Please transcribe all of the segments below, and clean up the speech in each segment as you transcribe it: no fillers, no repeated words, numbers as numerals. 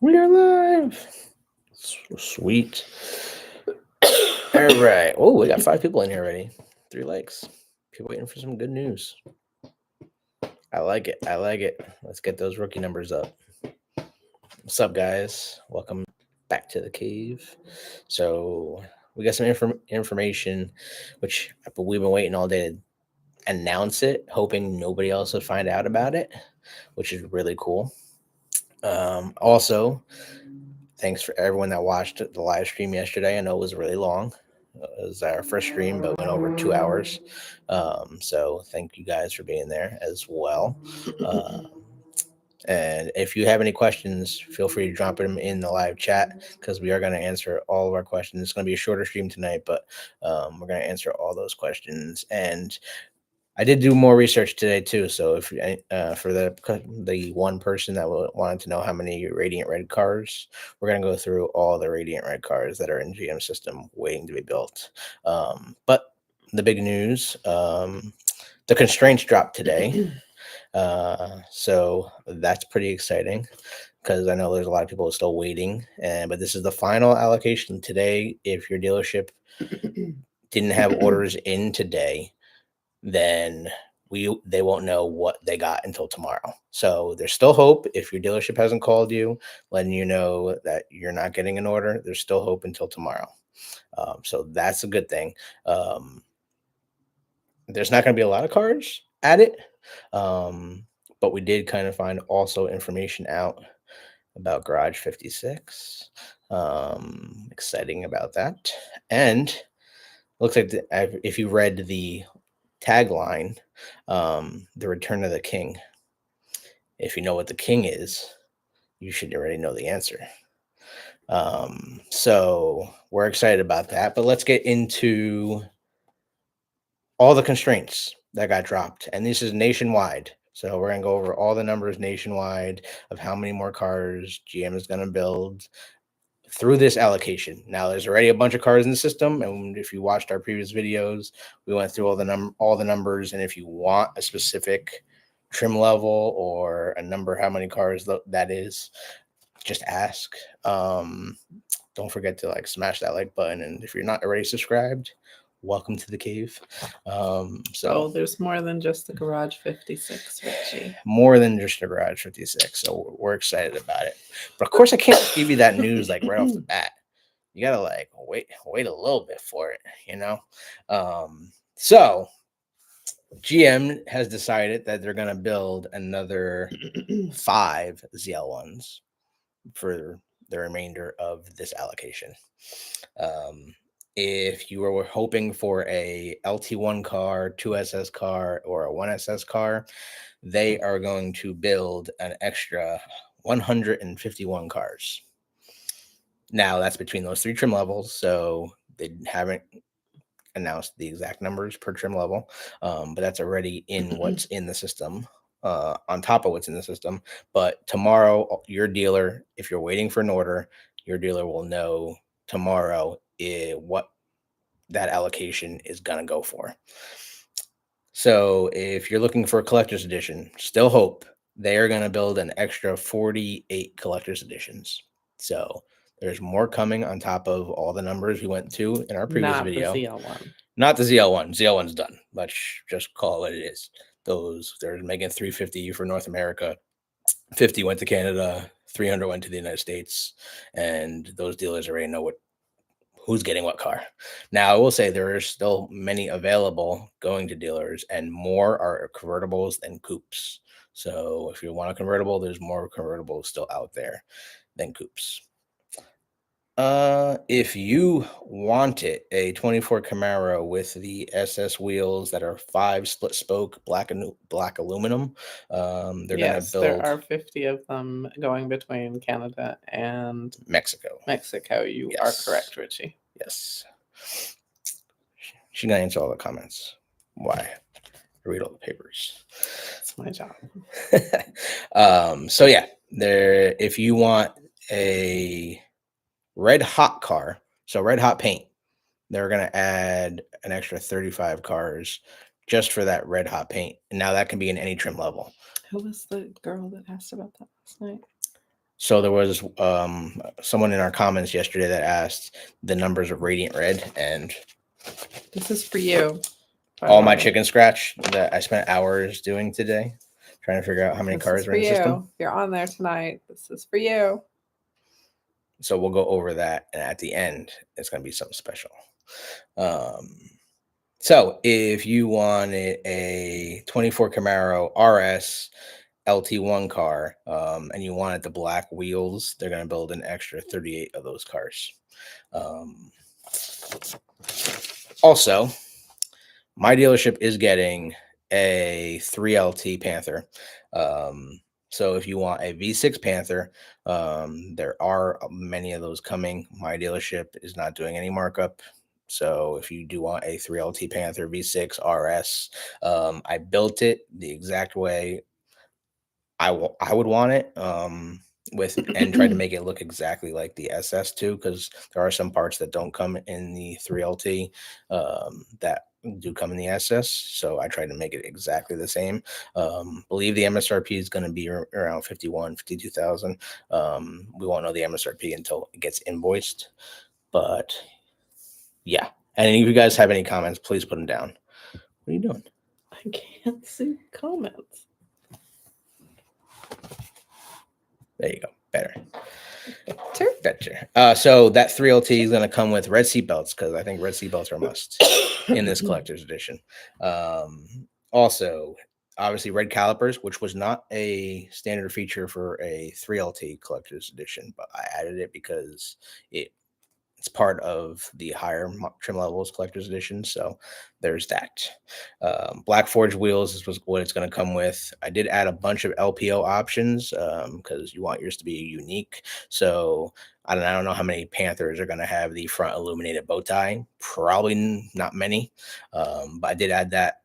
We are live. Sweet. All right. Oh, we got 5 people in here already. 3 likes. People waiting for some good news. I like it. I like it. Let's get those rookie numbers up. What's up, guys? Welcome back to the cave. So we got some information, which we've been waiting all day to announce it, hoping nobody else would find out about it, which is really cool. Also, thanks for everyone that watched the live stream yesterday. I know it was really long. It was our first stream, but went over 2 hours. So thank you guys for being there as well. And if you have any questions, feel free to drop them in the live chat because we are going to answer all of our questions. It's going to be a shorter stream tonight, but we're going to answer all those questions. And I did do more research today too. So if for the one person that wanted to know how many Radiant Red cars, we're gonna go through all the Radiant Red cars that are in GM system waiting to be built. But the big news, the constraints dropped today, so that's pretty exciting because I know there's a lot of people still waiting. But this is the final allocation today. If your dealership didn't have orders in today, then they won't know what they got until tomorrow. So there's still hope. If your dealership hasn't called you, letting you know that you're not getting an order, there's still hope until tomorrow. So that's a good thing. There's not going to be a lot of cars at it, but we did kind of find also information out about Garage 56. Exciting about that. And looks like if you read the tagline, the Return of the King. If you know what the king is, you should already know the answer. So we're excited about that, but let's get into all the constraints that got dropped. And this is nationwide. So we're going to go over all the numbers nationwide of how many more cars GM is going to build through this allocation. Now, there's already a bunch of cars in the system, and if you watched our previous videos, we went through all the numbers. And if you want a specific trim level or a number, how many cars that is, just ask. Don't forget to smash that like button, and if you're not already subscribed, welcome to the cave. So there's more than just the Garage 56, Richie. More than just the Garage 56. So we're excited about it. But of course, I can't give you that news right off the bat. You gotta wait a little bit for it, So GM has decided that they're gonna build another 5 ZL1s for the remainder of this allocation. If you were hoping for a LT1 car, 2SS car, or a 1SS car, they are going to build an extra 151 cars. Now, that's between those 3 trim levels, so they haven't announced the exact numbers per trim level, but that's already in what's in the system, on top of what's in the system. But tomorrow, your dealer, if you're waiting for an order, your dealer will know tomorrow what that allocation is going to go for. So if you're looking for a collector's edition, still hope. They are going to build an extra 48 collector's editions. So there's more coming on top of all the numbers we went to in our previous video. The ZL1. Not the ZL1. ZL1's done. Let's just call it what it is. They're making 350 for North America. 50 went to Canada. 300 went to the United States. And those dealers already know who's getting what car. Now, I will say there are still many available going to dealers, and more are convertibles than coupes. So if you want a convertible, there's more convertibles still out there than coupes. If you wanted a 24 Camaro with the SS wheels that are 5 split spoke black aluminum, they're gonna build. There are 50 of them going between Canada and Mexico. You are correct, Richie. Yes. She's gonna answer all the comments. Why? I read all the papers. It's my job. So yeah, if you want a red hot car, so red hot paint, they're gonna add an extra 35 cars just for that red hot paint. And now that can be in any trim level. Who was the girl that asked about that last night? So there was someone in our comments yesterday that asked the numbers of Radiant Red, and This is for you. all my chicken scratch that I spent hours doing today, trying to figure out how many This cars is are for in the you. system. You're on there tonight. This is for you. So we'll go over that, and at the end, it's going to be something special. So if you wanted a 24 Camaro RS LT1 car, and you wanted the black wheels, they're going to build an extra 38 of those cars. Also, my dealership is getting a 3LT Panther. So if you want a V6 Panther, there are many of those coming. My dealership is not doing any markup. So if you do want a 3LT Panther V6 RS, I built it the exact way I would want it, with and tried to make it look exactly like the SS2, because there are some parts that don't come in the 3LT that do come in the SS. So I tried to make it exactly the same. Believe the MSRP is going to be around 52,000. We won't know the MSRP until it gets invoiced. But yeah. And if you guys have any comments, please put them down. What are you doing? I can't see comments. There you go. Better. Better. So that 3LT is going to come with red seat belts, because I think red seat belts are a must in this collector's edition. Also, obviously, red calipers, which was not a standard feature for a 3LT collector's edition, but I added it because it's part of the higher trim levels collector's edition. So there's that. Black forged wheels was what it's going to come with. I did add a bunch of LPO options because you want yours to be unique. So I don't know how many Panthers are going to have the front illuminated bow tie. Probably not many, but I did add that.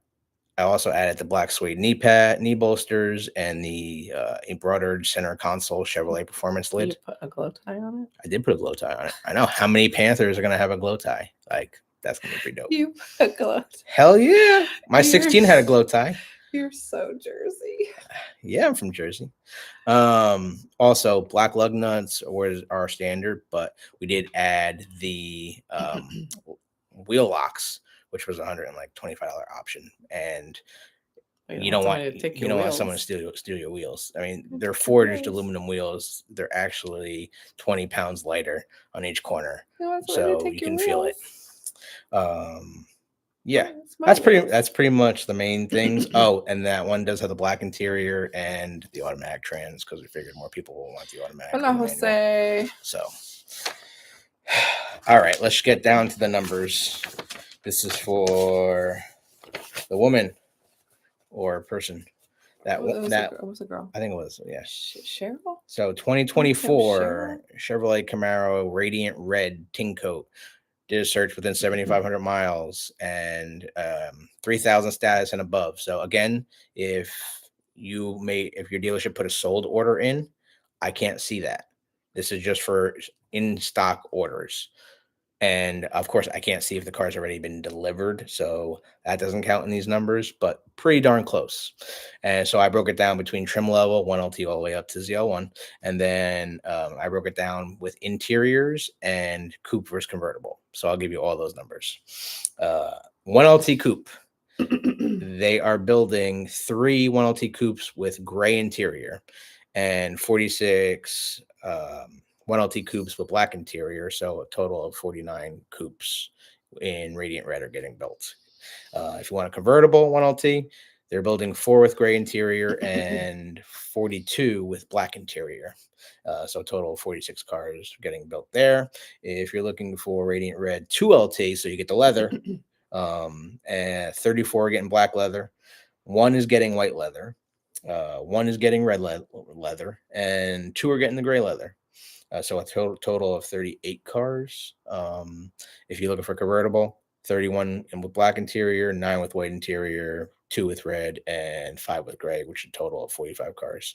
I also added the black suede knee bolsters, and the embroidered center console Chevrolet Performance lid. You put a glow tie on it? I did put a glow tie on it. I know how many Panthers are going to have a glow tie. Like, that's going to be pretty dope. You put a glow tie. Hell yeah. My 16 had a glow tie. You're so Jersey. Yeah, I'm from Jersey. Also, black lug nuts are standard, but we did add the wheel locks, which was $125 option. And you don't want someone to steal your wheels. I mean, they're forged aluminum wheels. They're actually 20 pounds lighter on each corner, so you can feel it. Yeah, that's pretty much the main things. Oh, and that one does have the black interior and the automatic trans, because we figured more people will want the automatic. Hola, Jose. So, all right, let's get down to the numbers. This is for the woman or person. It was a girl. I think it was, yeah. Cheryl? So 2024 Chevrolet Camaro Radiant Red Tin Coat. Did a search within 7,500 miles and 3,000 status and above. So again, if your dealership put a sold order in, I can't see that. This is just for in stock orders. And of course, I can't see if the car's already been delivered, so that doesn't count in these numbers, but pretty darn close. And so I broke it down between trim level, 1LT all the way up to ZL1. And then I broke it down with interiors and coupe versus convertible. So I'll give you all those numbers. 1LT coupe. They are building 3 1LT coupes with gray interior and 46 1LT coupes with black interior. So a total of 49 coupes in Radiant Red are getting built. If you want a convertible 1LT, they're building 4 with gray interior and 42 with black interior. So a total of 46 cars getting built there. If you're looking for Radiant Red 2LT, so you get the leather, and 34 are getting black leather. 1 is getting white leather. 1 is getting red leather, and 2 are getting the gray leather. So a total of 38 cars. If you're looking for convertible, 31 with black interior, 9 with white interior, 2 with red, and 5 with gray, which is a total of 45 cars.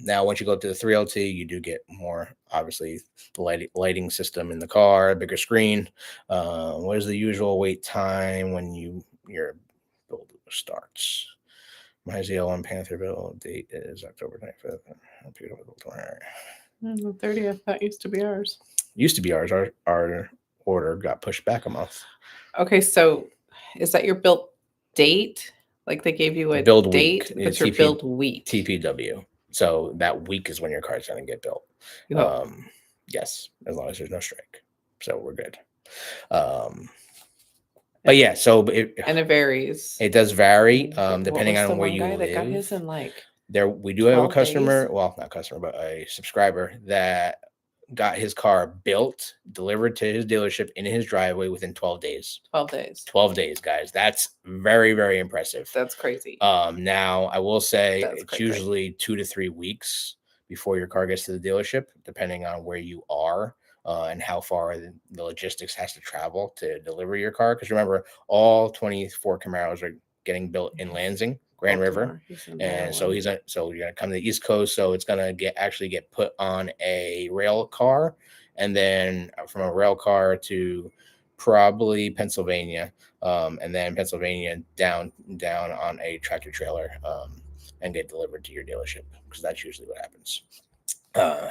Now, once you go to the 3LT, you do get more, obviously, the lighting system in the car, a bigger screen. What is the usual wait time when your build starts? My ZL1 Panther build date is October 25th. The 30th, that used to be ours. Used to be ours. Our order got pushed back a month. Okay, so is that your build date? Like they gave you a Build date, week. but your build week. TPW. So that week is when your car's going to get built. Oh. Yes, as long as there's no strike. So we're good. But yeah, so And it varies. It does vary What depending was the on where one you guy that got live. his in like There, we do have a 12 customer, days? well, not customer, but a subscriber that got his car built, delivered to his dealership in his driveway within 12 days. 12 days. 12 days, guys. That's very, very impressive. That's crazy. Now I will say That's it's crazy. usually 2 to 3 weeks before your car gets to the dealership, depending on where you are. And how far the logistics has to travel to deliver your car. Because remember, all 24 Camaros are getting built in Lansing, Grand River, and so so you're gonna come to the East Coast. So it's gonna actually get put on a rail car, and then from a rail car to probably Pennsylvania, and then Pennsylvania down on a tractor trailer, and get delivered to your dealership, because that's usually what happens.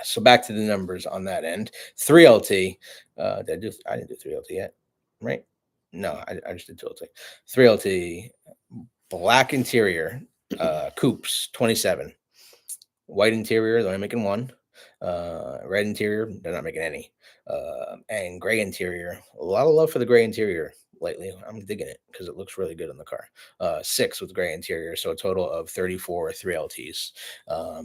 So back to the numbers on that end. 3LT. I didn't do 3LT yet, right? No, I just did 2LT. 3LT, black interior, coupes, 27. White interior, they're only making one. Red interior, they're not making any. And gray interior, a lot of love for the gray interior lately. I'm digging it because it looks really good on the car. 6 with gray interior, so a total of 34 3LTs.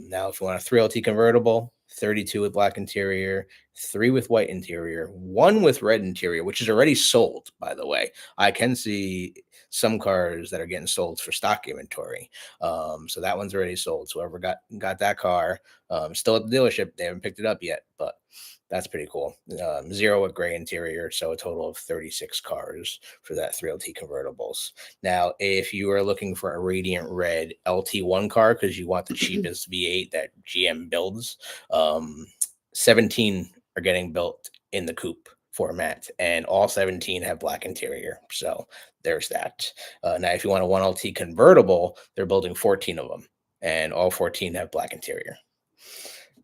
Now, if you want a 3LT convertible, 32 with black interior, 3 with white interior, 1 with red interior, which is already sold, by the way. I can see some cars that are getting sold for stock inventory. So that one's already sold. So whoever got that car, still at the dealership, they haven't picked it up yet, but that's pretty cool. 0 with gray interior, so a total of 36 cars for that 3LT convertibles. Now, if you are looking for a radiant red LT1 car because you want the cheapest V8 that GM builds, 17 are getting built in the coupe format, and all 17 have black interior. So there's that. Now, if you want a 1LT convertible, they're building 14 of them, and all 14 have black interior.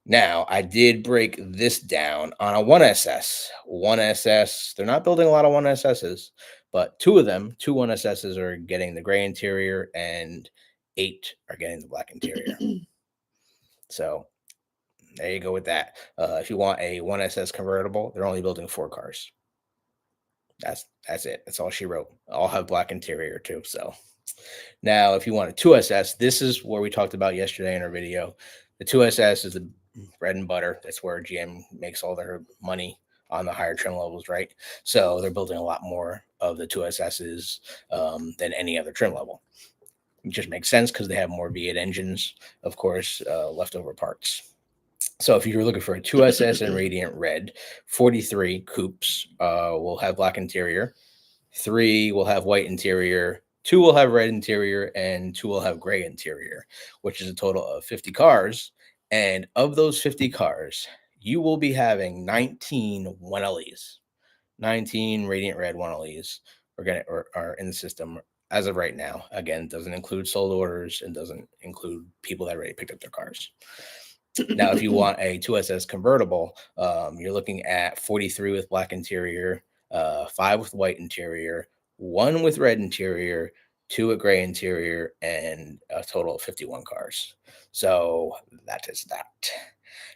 Now, I did break this down on a 1SS. 1SS, they're not building a lot of 1SSs, but 2 of them, 2 1SSs are getting the gray interior, and 8 are getting the black interior. So there you go with that. If you want a 1SS convertible, they're only building 4 cars. That's it. That's all she wrote. All have black interior too. So now, if you want a 2SS, this is where we talked about yesterday in our video. The 2SS is the bread and butter. That's where GM makes all their money on the higher trim levels, right? So they're building a lot more of the 2SSs than any other trim level. It just makes sense because they have more V8 engines, of course, leftover parts. So if you're looking for a 2SS in radiant red, 43 coupes will have black interior, 3 will have white interior, 2 will have red interior, and 2 will have gray interior, which is a total of 50 cars. And of those 50 cars, you will be having 19 1LEs. 19 radiant red 1LEs are in the system as of right now. Again, doesn't include sold orders and doesn't include people that already picked up their cars. Now, if you want a 2SS convertible, you're looking at 43 with black interior, 5 with white interior, 1 with red interior, 2 with gray interior, and a total of 51 cars. So that is that.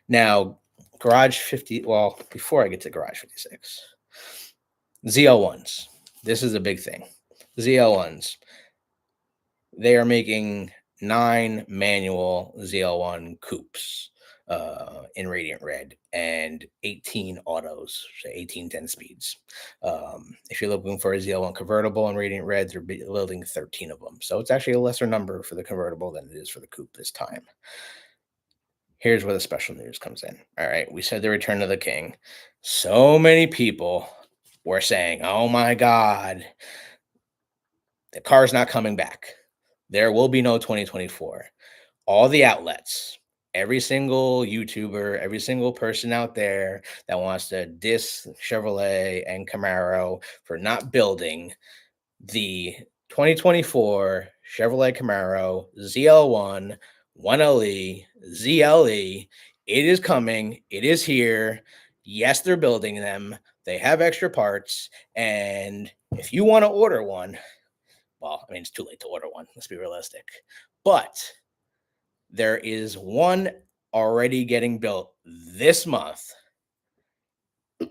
Now, Garage 50, well, before I get to Garage 56, ZL1s. This is a big thing. ZL1s. They are making 9 manual ZL1 coupes in radiant red and 18 autos, so 18 10 speeds. If you're looking for a ZL1 convertible in radiant red, they're building 13 of them. So it's actually a lesser number for the convertible than it is for the coupe this time. Here's where the special news comes in. All right, we said the return of the king. So many people were saying, oh my God, the car's not coming back. There will be no 2024. All the outlets, every single YouTuber, every single person out there that wants to diss Chevrolet and Camaro for not building the 2024 Chevrolet Camaro ZL1 1LE ZLE It is coming. It is here. Yes, they're building them. They have extra parts. And if you want to order one, well, I mean, it's too late to order one. Let's be realistic. But there is one already getting built this month.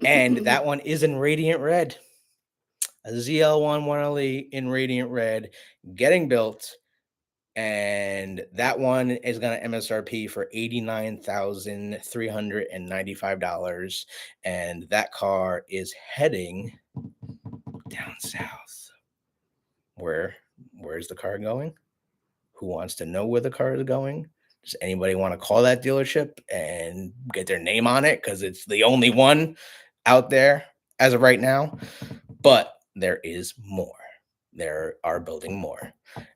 And that one is in radiant red. A ZL1 1LE in radiant red getting built. And that one is going to MSRP for $89,395. And that car is heading down south. Where's the car going? Who wants to know where the car is going? Does anybody want to call that dealership and get their name on it? Because it's the only one out there as of right now. But there is more. There are building more.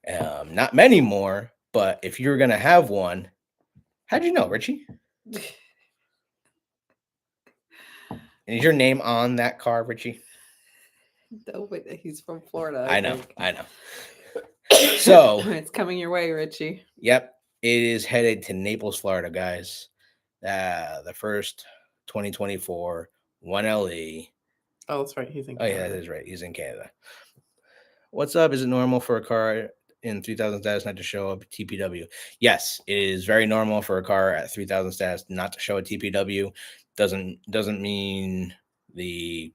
Not many more, but if you're going to have one, how'd you know, Richie? And is your name on that car, Richie? No, but he's from Florida. I know. So it's coming your way, Richie. Yep. It is headed to Naples, Florida, guys. The first 2024 1LE. Oh, that's right. He's in Canada. Oh, yeah, that is right. He's in Canada. What's up? Is it normal for a car in 3,000 status not to show a TPW? Yes, it is very normal for a car at 3,000 status not to show a TPW. Doesn't mean the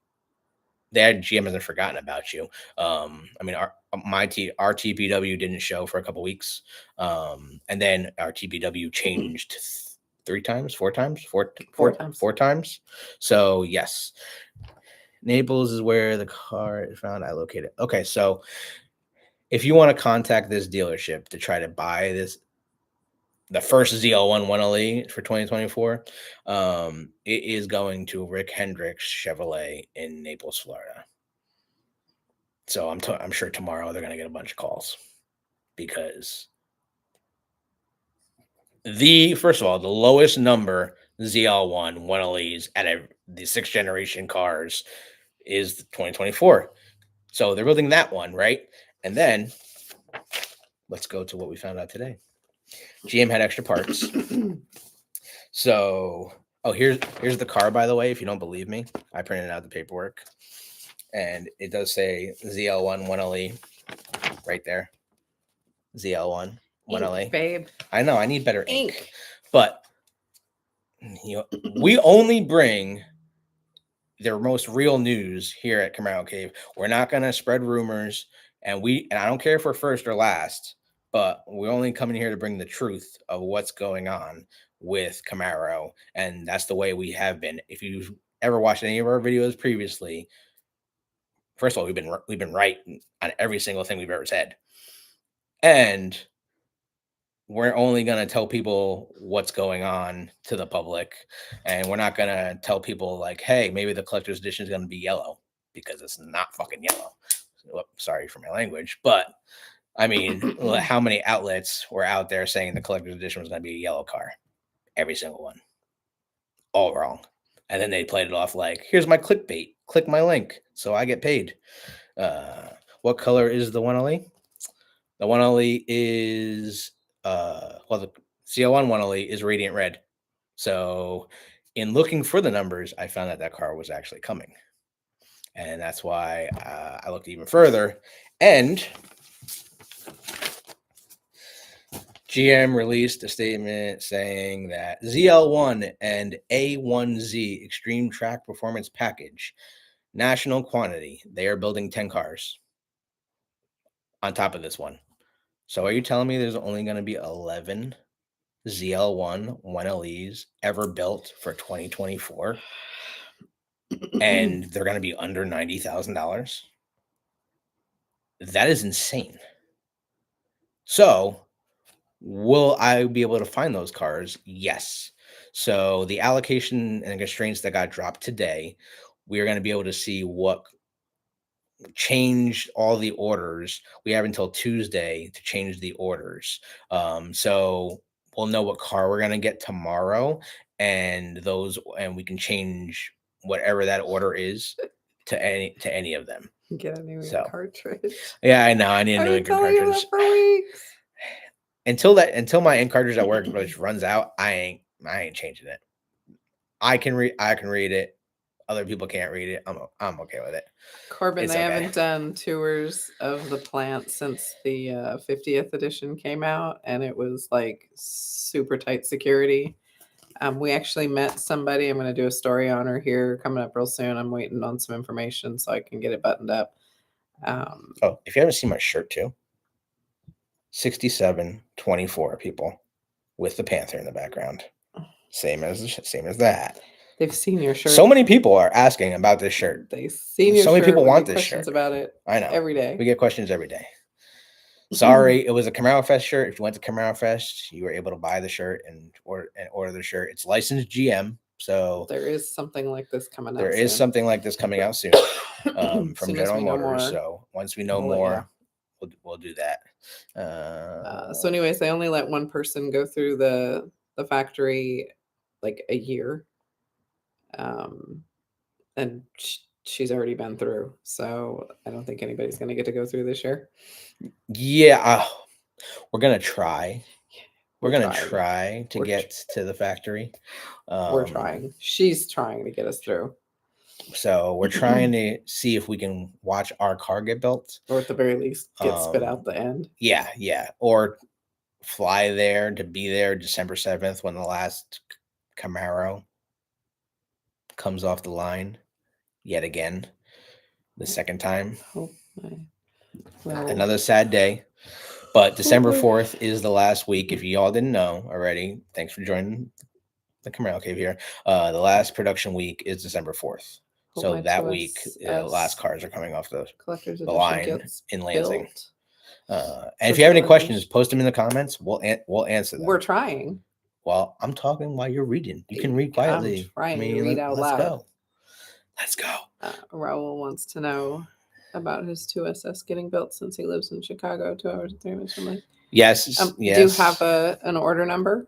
GM hasn't forgotten about you. I mean, our TPW didn't show for a couple weeks, and then our TPW changed four times. So yes, Naples is where the car is found. I located. Okay, so if you want to contact this dealership to try to buy the first ZL1 1LE for 2024, it is going to Rick Hendricks Chevrolet in Naples, Florida. So I'm sure tomorrow they're going to get a bunch of calls because first of all, the lowest number ZL1 1LEs out of the 6th generation cars is 2024. So they're building that one, right? And then let's go to what we found out today. GM had extra parts. So, here's the car, by the way. If you don't believe me, I printed out the paperwork. And it does say ZL1 1LE right there. ZL1 1LE. Babe. I know, I need better ink. But we only bring their most real news here at Camaro Cave. We're not going to spread rumors, and I don't care if we're first or last, but we're only coming here to bring the truth of what's going on with Camaro, and that's the way we have been. If you've ever watched any of our videos previously, first of all, we've been right on every single thing we've ever said, and we're only going to tell people what's going on to the public, and we're not going to tell people like, hey, maybe the collector's edition is going to be yellow, because it's not fucking yellow. Well, sorry for my language, but I mean, how many outlets were out there saying the collector's edition was going to be a yellow car? Every single one. All wrong. And then they played it off like, here's my clickbait. Click my link so I get paid. What color is the 1LE? The 1LE is the ZL1 1LE is radiant red. So in looking for the numbers, I found that car was actually coming. And that's why I looked even further. And GM released a statement saying that ZL1 and A1Z Extreme Track Performance Package, national quantity, they are building 10 cars on top of this one. So are you telling me there's only going to be 11 ZL1 1LEs ever built for 2024? And they're going to be under $90,000? That is insane. So will I be able to find those cars? Yes. So the allocation and constraints that got dropped today, we are going to be able to see what changed all the orders. We have until Tuesday to change the orders. So we'll know what car we're going to get tomorrow, and we can change whatever that order is to any of them. Get a new cartridge. Yeah, I know. I need a new ink cartridge. You that for weeks. Until my ink cartridge at work runs out, I ain't I ain't changing it. I can read it. Other people can't read it. I'm okay with it. Corbin, It's they okay. haven't done tours of the plant since the 50th edition came out, and it was like super tight security. We actually met somebody. I'm going to do a story on her here coming up real soon. I'm waiting on some information so I can get it buttoned up. Oh, if you haven't seen my shirt too, 6724 people with the panther in the background. Same as that. They've seen your shirt. So many people are asking about this shirt. They've seen your so many shirt. people We want get this questions shirt. about it. I know. Every day. We get questions every day. Sorry, it was a Camaro Fest shirt. If you went to Camaro Fest, you were able to buy the shirt and order the shirt. It's licensed GM, so there is something like this coming out. There is something like this coming out soon from General Motors. So once we know more, we'll do that. So, anyways, they only let one person go through the factory like a year, and she's already been through. So I don't think anybody's going to get to go through this year. Yeah, we're gonna try. We're gonna try to get to the factory. We're trying. She's trying to get us through. So we're trying to see if we can watch our car get built, or at the very least get spit out the end. Yeah, or fly there to be there December 7th when the last Camaro comes off the line yet again, the second time. Another sad day. But December 4th is the last week. If you all didn't know already, thanks for joining the Camaro Cave here. The last production week is December 4th. So that week, the last cars are coming off the line in Lansing. And if you have any questions, post them in the comments. We'll answer them. We're trying. Well, I'm talking while you're reading. You can read quietly. I'm trying to read out loud. Let's go. Raul wants to know about his 2SS getting built since he lives in Chicago, 2 hours and 3 minutes from me. Yes. Do you have an order number?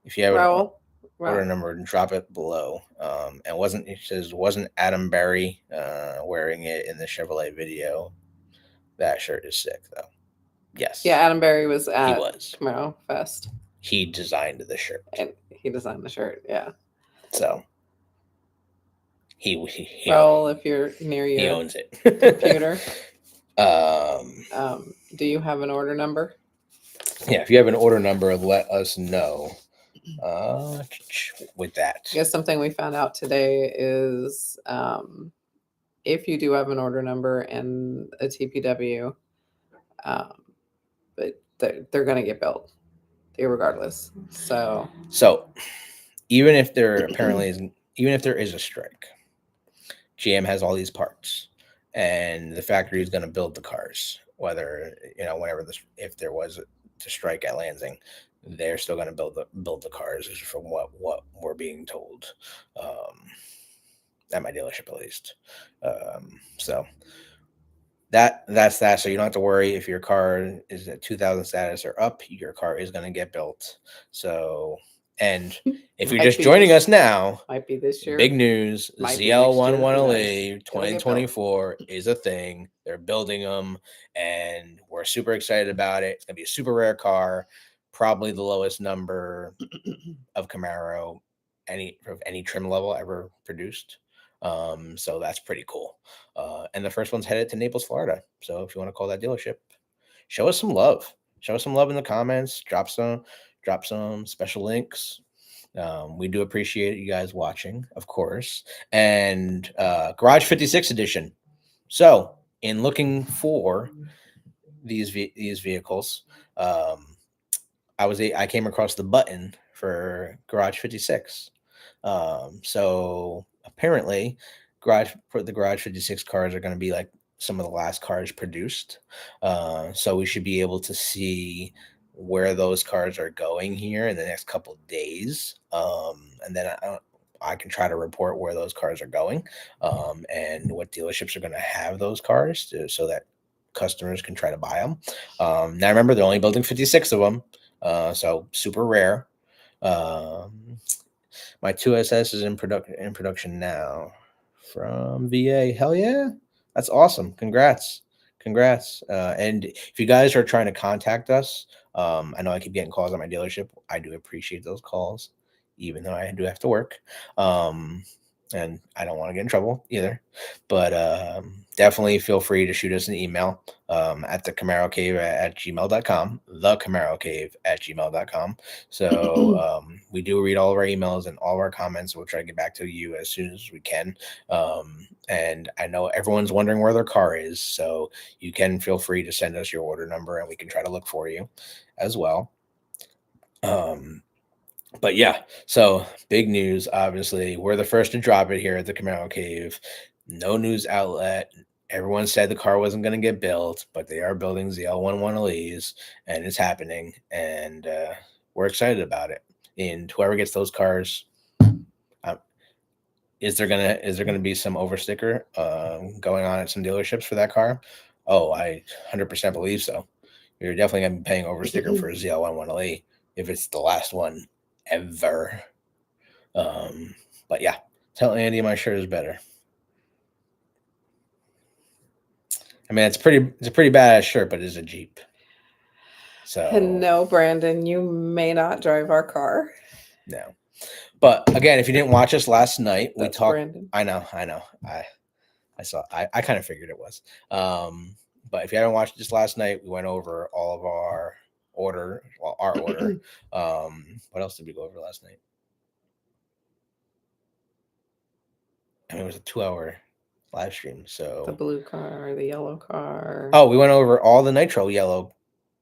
If you have Raul? Order number, drop it below. And it says wasn't Adam Berry wearing it in the Chevrolet video. That shirt is sick though. Yes. Yeah, Adam Berry was at Camaro Fest. He designed the shirt. And he designed the shirt, yeah. So he Raul, if you're near your he owns it. computer. Do you have an order number? Yeah, if you have an order number, let us know. With that, I guess something we found out today is if you do have an order number and a TPW, but they're going to get built irregardless. So even if there is a strike, GM has all these parts, and the factory is going to build the cars. Whether if there was a strike at Lansing, they're still going to build the cars, from what we're being told at my dealership, at least. So that's that. So you don't have to worry if your car is at 2000 status or up. Your car is going to get built. So, and if you're just joining us now, might be this year. Big news: ZL1 1LE 2024 is a thing. They're building them, and we're super excited about it. It's going to be a super rare car. Probably the lowest number of Camaro of any trim level ever produced. So that's pretty cool. And the first one's headed to Naples, Florida. So if you want to call that dealership, show us some love. Show us some love in the comments. Drop some special links. We do appreciate you guys watching, of course. And Garage 56 edition. So in looking for these vehicles, I came across the button for Garage 56. So apparently the Garage 56 cars are going to be like some of the last cars produced. So we should be able to see where those cars are going here in the next couple of days. And then I can try to report where those cars are going, and what dealerships are going to have those cars so that customers can try to buy them. Now remember, they're only building 56 of them. So super rare. My 2SS is in production now from VA. Hell yeah. That's awesome. Congrats. And if you guys are trying to contact us, I know I keep getting calls on my dealership. I do appreciate those calls. even though I do have to work. And I don't want to get in trouble either. But definitely feel free to shoot us an email at the Camaro Cave at gmail.com, the Camaro Cave at gmail.com. So we do read all of our emails and all of our comments. We'll try to get back to you as soon as we can. And I know everyone's wondering where their car is. So you can feel free to send us your order number and we can try to look for you as well. But yeah, so big news. Obviously, we're the first to drop it here at the Camaro Cave. No news outlet. Everyone said the car wasn't going to get built, but they are building ZL1 1LEs, and it's happening. And we're excited about it. And whoever gets those cars, is there gonna be some oversticker going on at some dealerships for that car? Oh, I 100% believe so. You're definitely gonna be paying oversticker for a ZL1 1LE if it's the last one ever. But yeah, tell Andy my shirt is better. I mean, it's a pretty badass shirt, but it's a Jeep. So No, Brandon, you may not drive our car. no. But again, if you didn't watch us last night, we That's talked. Brandon. I know. I saw. I kind of figured it was. But if you haven't watched this last night, we went over all of our order. Well, our order. What else did we go over last night? I mean, it was a 2-hour live stream. So the blue car, the yellow car. Oh, we went over all the nitro yellow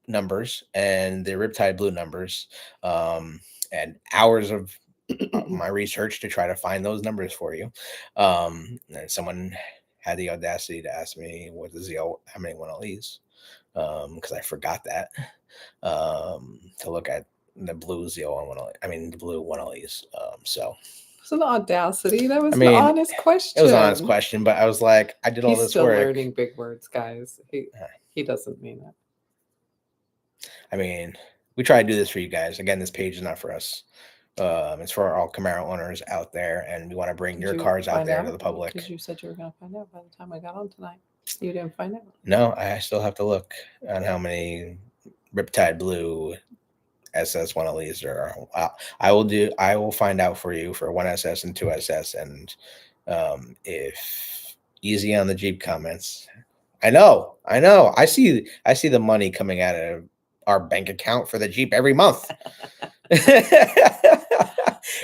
numbers and the Riptide blue numbers, and hours of my research to try to find those numbers for you. And someone had the audacity to ask me what the ZL, how many 1LEs, because I forgot that, to look at the blue ZL and 1LE. I mean, the blue 1LEs. So it was an audacity. That was I mean, an honest question. it was an honest question, but I was like, I did all He's this still work. learning big words, guys. He doesn't mean that. I mean, we try to do this for you guys. Again, this page is not for us. It's for all Camaro owners out there, and we want to bring your cars out there to the public. Because you said you were going to find out by the time I got on tonight. You didn't find out. No, I still have to look on how many Riptide Blue SS 1LEs there are. I will find out for you for 1SS and 2SS, and if easy on the Jeep comments. I know. I see the money coming out of our bank account for the Jeep every month.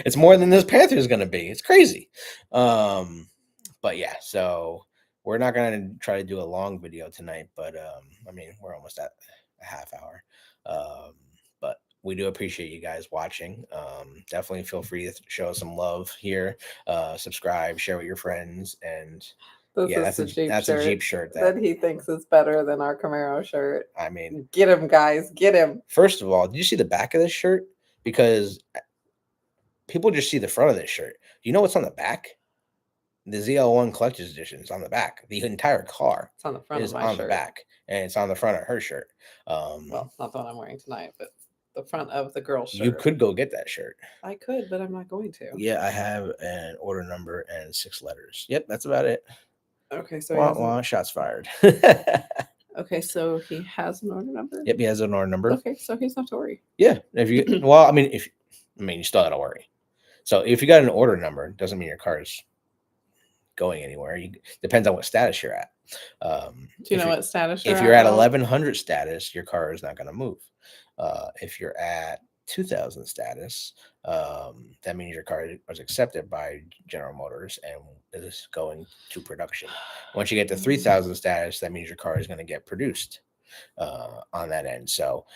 It's more than this Panther is going to be. It's crazy. But yeah, so we're not going to try to do a long video tonight, but I mean, we're almost at a half hour. But we do appreciate you guys watching. Definitely feel free to show us some love here. Subscribe, share with your friends, and that's a Jeep shirt that he thinks is better than our Camaro shirt. I mean, get him, guys, get him. First of all, did you see the back of this shirt? Because people just see the front of this shirt. Do you know what's on the back? The ZL1 Collector's Edition is on the back. The entire car it's on the front is of my on shirt. The back, and it's on the front of her shirt. Well, not the one I'm wearing tonight, but the front of the girl's shirt. You could go get that shirt. I could, but I'm not going to. Yeah, I have an order number and 6 letters. Yep, that's about it. Okay, so shots fired. Okay, so he has an order number? Yep, he has an order number. Okay, so he's not to worry. Yeah, if you you still gotta worry. So if you got an order number, it doesn't mean your car is going anywhere. Depends on what status you're at. Do you know what status you're at? If you're at 1100 status, your car is not going to move. If you're at 2000 status, that means your car was accepted by General Motors and is going to production. Once you get to 3000 status, that means your car is going to get produced on that end. So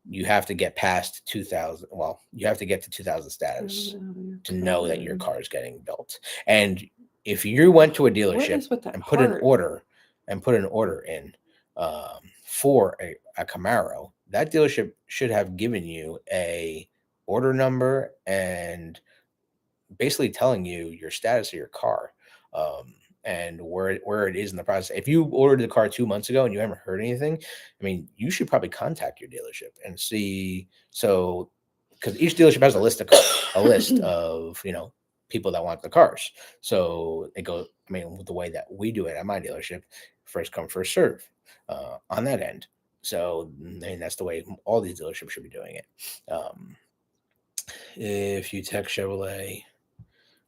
you have to get past 2000. Well, you have to get to 2000 status to know that your car is getting built. And if you went to a dealership and put an order in for a Camaro, that dealership should have given you a order number and basically telling you your status of your car and where it is in the process. If you ordered the car 2 months ago and you haven't heard anything, I mean, you should probably contact your dealership and see. So, because each dealership has a list of people that want the cars. So it goes. I mean, the way that we do it at my dealership, first come, first serve on that end. So, I mean, that's the way all these dealerships should be doing it. If you text Chevrolet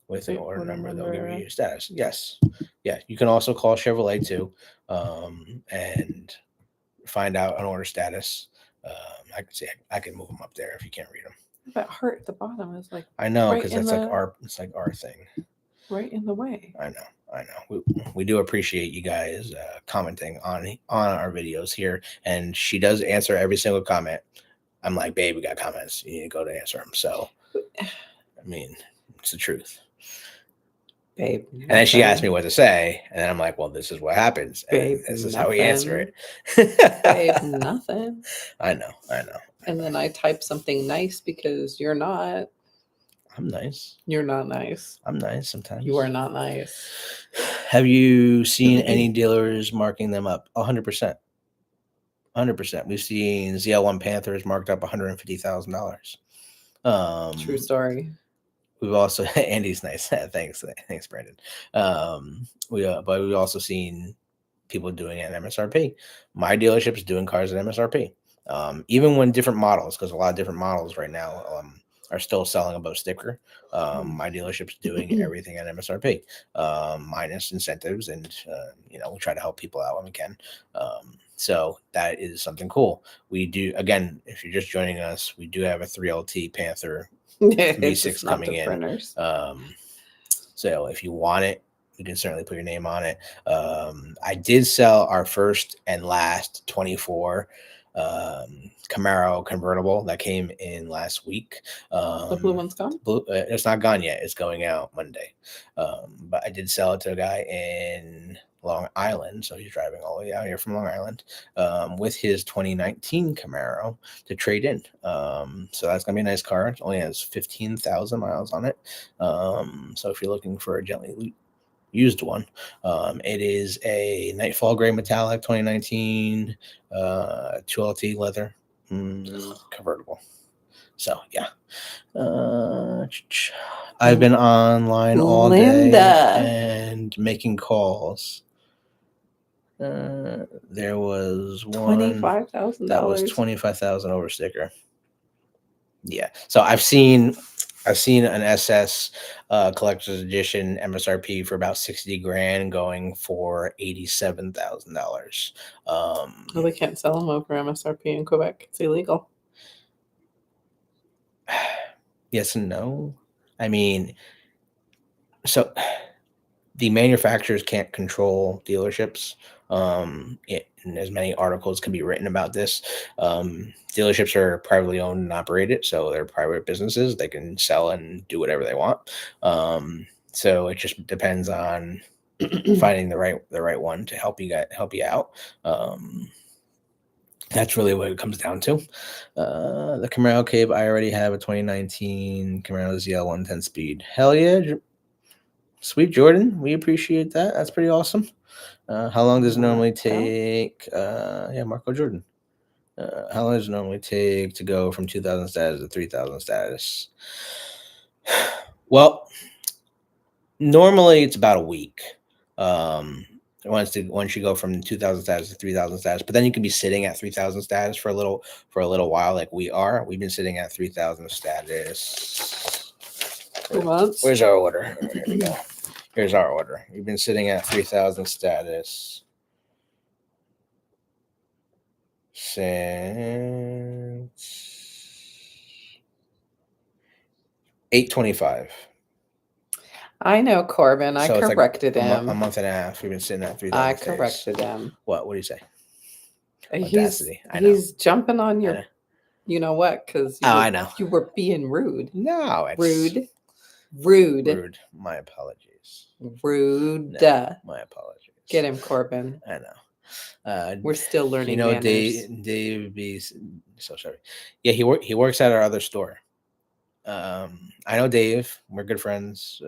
with an order number, they'll give you your status. Yes. Yeah. You can also call Chevrolet too, and find out an order status. I can see I can move them up there if you can't read them. That heart at the bottom is like I know, right because in that's like the it's like our thing. right in the way. I know. We do appreciate you guys commenting on our videos here, and she does answer every single comment. I'm like, babe, we got comments. You need to go to answer them. So, I mean, it's the truth. Babe, And then she asked me nothing. what to say, and then I'm like, well, this is what happens, and Babe, this is how we answer Babe, it. nothing. I know. And then I type something nice because you're not. I'm nice. You're not nice. I'm nice sometimes. You are not nice. Have you seen any dealers marking them up? 100%. 100%. We've seen ZL1 Panthers marked up $150,000. True story. We've also Andy's nice. Thanks, Brandon. But we've also seen people doing it at MSRP. My dealership's doing cars at MSRP. Even when different models, because a lot of different models right now are still selling above sticker. My dealership's doing everything at MSRP, minus incentives, and we try to help people out when we can. So that is something cool. We do, again, if you're just joining us, we do have a 3LT Panther V6 coming in. So if you want it, you can certainly put your name on it. I did sell our first and last 24 Camaro convertible that came in last week. The blue one's gone? It's not gone yet. It's going out Monday. But I did sell it to a guy in Long Island, so he's driving all the way out here from Long Island with his 2019 Camaro to trade in. So that's gonna be a nice car. It only has 15,000 miles on it. So if you're looking for a gently used one, it is a Nightfall Gray Metallic 2019 2LT leather convertible. So yeah. I've been online all day and making calls. There was one $25,000. that was 25,000 over sticker. Yeah. So I've seen an SS collector's edition MSRP for about 60 grand going for $87,000. Well, they can't sell them over MSRP in Quebec. It's illegal. Yes and no. I mean, so the manufacturers can't control dealerships. And as many articles can be written about this. Dealerships are privately owned and operated, so they're private businesses. They can sell and do whatever they want. So it just depends on finding the right one to help you out. That's really what it comes down to. The Camaro Cape, I already have a 2019 Camaro ZL1 10-speed. Hell yeah. Sweet Jordan, we appreciate that. That's pretty awesome. How long does it normally take? Marco Jordan. How long does it normally take to go from 2,000 status to 3,000 status? Well, normally it's about a week. Once you go from 2,000 status to 3,000 status, but then you can be sitting at 3,000 status for a little while, like we are. We've been sitting at 3,000 status. 2 months. Where's our order? Here we go. Here's our order. We've been sitting at 3,000 status since 8/25. I know, Corbin. I corrected him. A month and a half. We've been sitting at 3,000. I corrected him. What do you say? He's jumping on your. You know what? Because I know you were being rude. No, it's rude. My apologies. Rude. No, my apologies. Get him, Corbin. I know. We're still learning. Manners. Dave B. So sorry. Yeah, he works at our other store. I know Dave. We're good friends.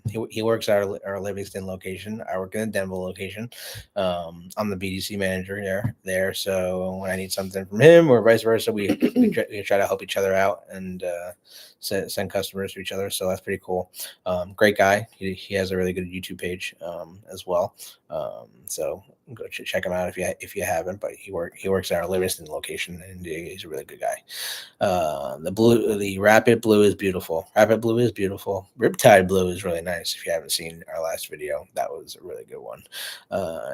He works at our Livingston location. I work in the Denver location. I'm the BDC manager there. So when I need something from him or vice versa, we try to help each other out and send customers to each other. So that's pretty cool. Great guy. He has a really good YouTube page as well. So go check him out if you haven't. But he works at our Livingston location, and he's a really good guy. The Rapid Blue is beautiful. Rapid Blue is beautiful. Riptide Blue is really nice. If you haven't seen our last video, that was a really good one.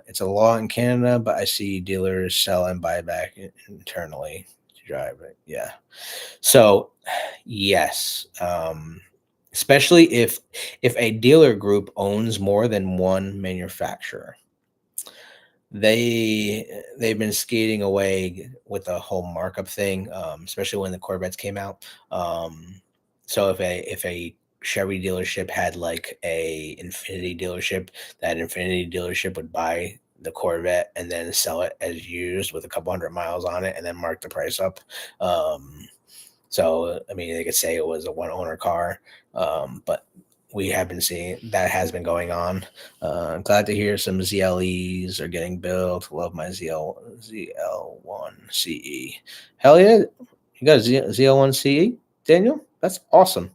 It's a law in Canada, but I see dealers sell and buy back internally to drive it. Yeah. So, yes. Especially if a dealer group owns more than one manufacturer, they've been skating away with the whole markup thing, especially when the Corvettes came out. So if a Chevy dealership had like a Infinity dealership, that Infinity dealership would buy the Corvette and then sell it as used with a couple hundred miles on it, and then mark the price up. So I mean, they could say it was a one owner car, but we have been seeing that has been going on. I'm glad to hear some ZLEs are getting built. Love my ZL1 CE. Hell yeah. You got a ZL1 CE, Daniel? That's awesome.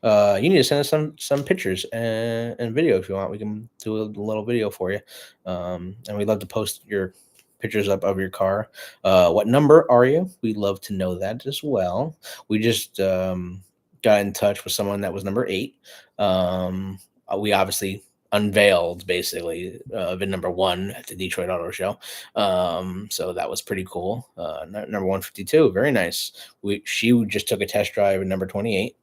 You need to send us some pictures and video if you want. We can do a little video for you. And we'd love to post your pictures up of your car. What number are you? We'd love to know that as well. We just got in touch with someone that was number 8. We obviously unveiled basically VIN number 1 at the Detroit Auto Show. So that was pretty cool. Number 152, very nice. She just took a test drive at number 28.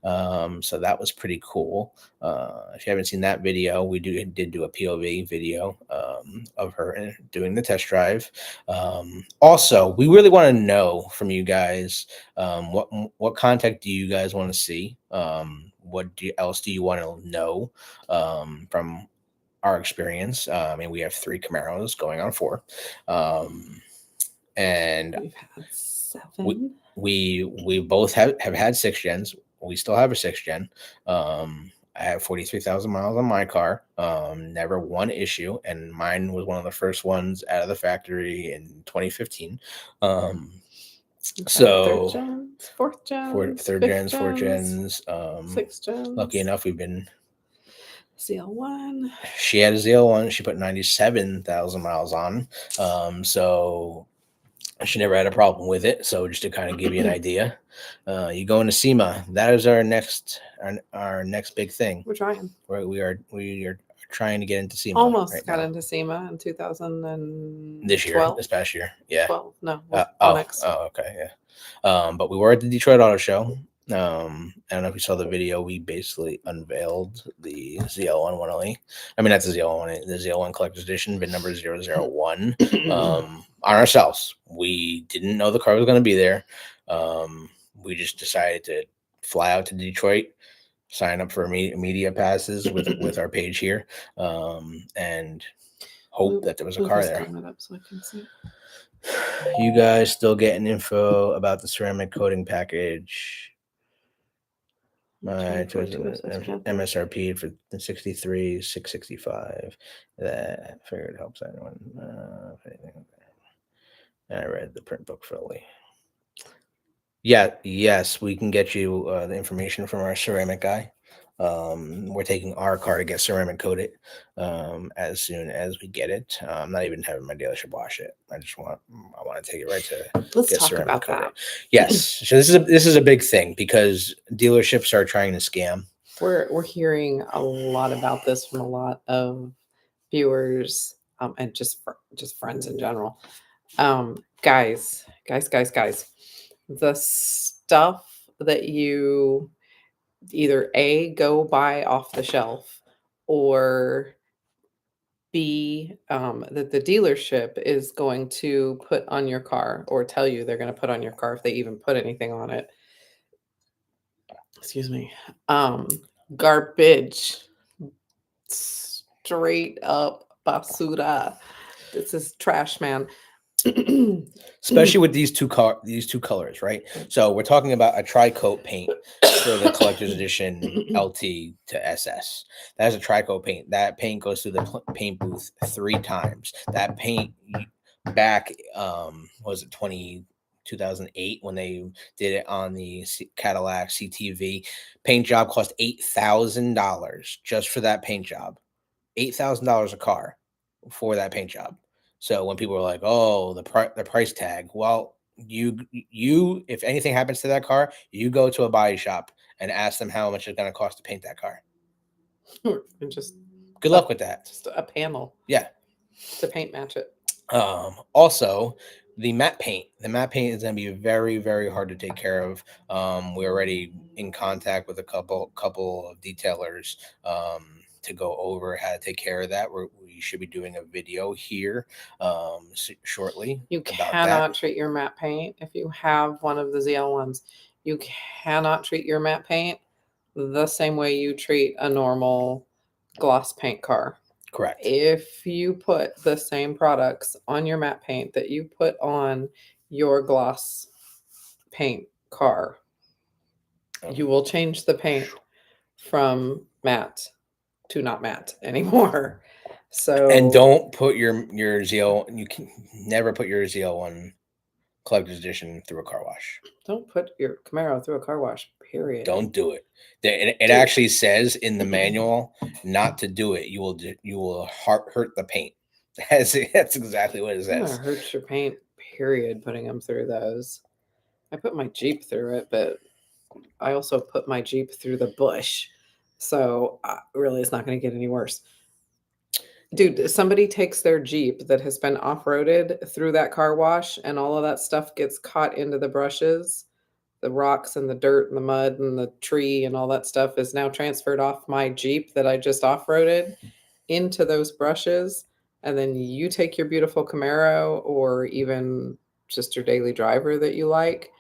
So that was pretty cool. If you haven't seen that video, we did do a POV video of her doing the test drive. Also, we really want to know from you guys, what content do you guys want to see? What else do you want to know from our experience? I mean, we have 3 Camaros going on 4, and We've had 7. we both have had 6 gens. We still have a 6 gen. I have 43,000 miles on my car. Never one issue, and mine was one of the first ones out of the factory in 2015. So 3rd gens, 4th gens, 3rd 5th gens, 4th gens, gens. 6th gens. Lucky enough, we've been. ZL1. She had a ZL1. She put 97,000 miles on. So she never had a problem with it. So just to kind of give you an idea, you go into SEMA. That is our next big thing. We're trying. We are trying to get into SEMA. Almost got into SEMA in 2012. This year, this past year. Yeah. 12. No. Okay. Yeah. But we were at the Detroit Auto Show. I don't know if you saw the video. We basically unveiled the ZL1 1LE. I mean, that's the ZL1 Collector's Edition, VIN number 001. On ourselves. We didn't know the car was going to be there. We just decided to fly out to Detroit, sign up for media passes with our page here, and hope that there was a car there. Up so I can see. You guys still getting info about the ceramic coating package? MSRP for 63, 665. That I figured it helps anyone. I read the print book fully. Yes, we can get you the information from our ceramic guy. We're taking our car to get ceramic coated as soon as we get it. I'm not even having my dealership wash it. I want to take it right to Let's talk about that. Yes. So this is a big thing because dealerships are trying to scam. We're hearing a lot about this from a lot of viewers and just friends in general. Guys, the stuff that you either A, go buy off the shelf, or B, that the dealership is going to put on your car or tell you they're going to put on your car if they even put anything on it. Excuse me. Garbage. Straight up basura. This is trash, man. Especially with these two colors, right? So we're talking about a tri-coat paint for the collector's edition LT to SS. That is a tri-coat paint. That paint goes through the paint booth 3 times. That paint back was it 2008 when they did it on the Cadillac CTV. Paint job cost $8,000 just for that paint job. $8,000 a car. for that paint job. So when people are like, "Oh, the price tag," well, you if anything happens to that car, you go to a body shop and ask them how much it's going to cost to paint that car. And just Good a, luck with that. just a panel Yeah. to paint match it. Also, the matte paint. The matte paint is going to be very, very hard to take care of. We're already in contact with a couple of detailers to go over how to take care of that. We should be doing a video here shortly You about that. cannot treat your matte paint if you have one of the ZL1s. You cannot treat your matte paint the same way you treat a normal gloss paint car. Correct. If you put the same products on your matte paint that you put on your gloss paint car, you will change the paint from matte to not matte anymore. So And don't put your ZL. You can never put your ZL1 collector's edition through a car wash. don't put your Camaro through a car wash, period. Don't do it. It actually says in the manual not to do it. You will hurt the paint. That's exactly what it says. It hurts your paint, period, putting them through those. I put my Jeep through it, but I also put my Jeep through the bush. So really, it's not going to get any worse. Dude, somebody takes their Jeep that has been off-roaded through that car wash and all of that stuff gets caught into the brushes. The rocks and the dirt and the mud and the tree and all that stuff is now transferred off my Jeep that I just off-roaded into those brushes. And then you take your beautiful Camaro or even just your daily driver that you like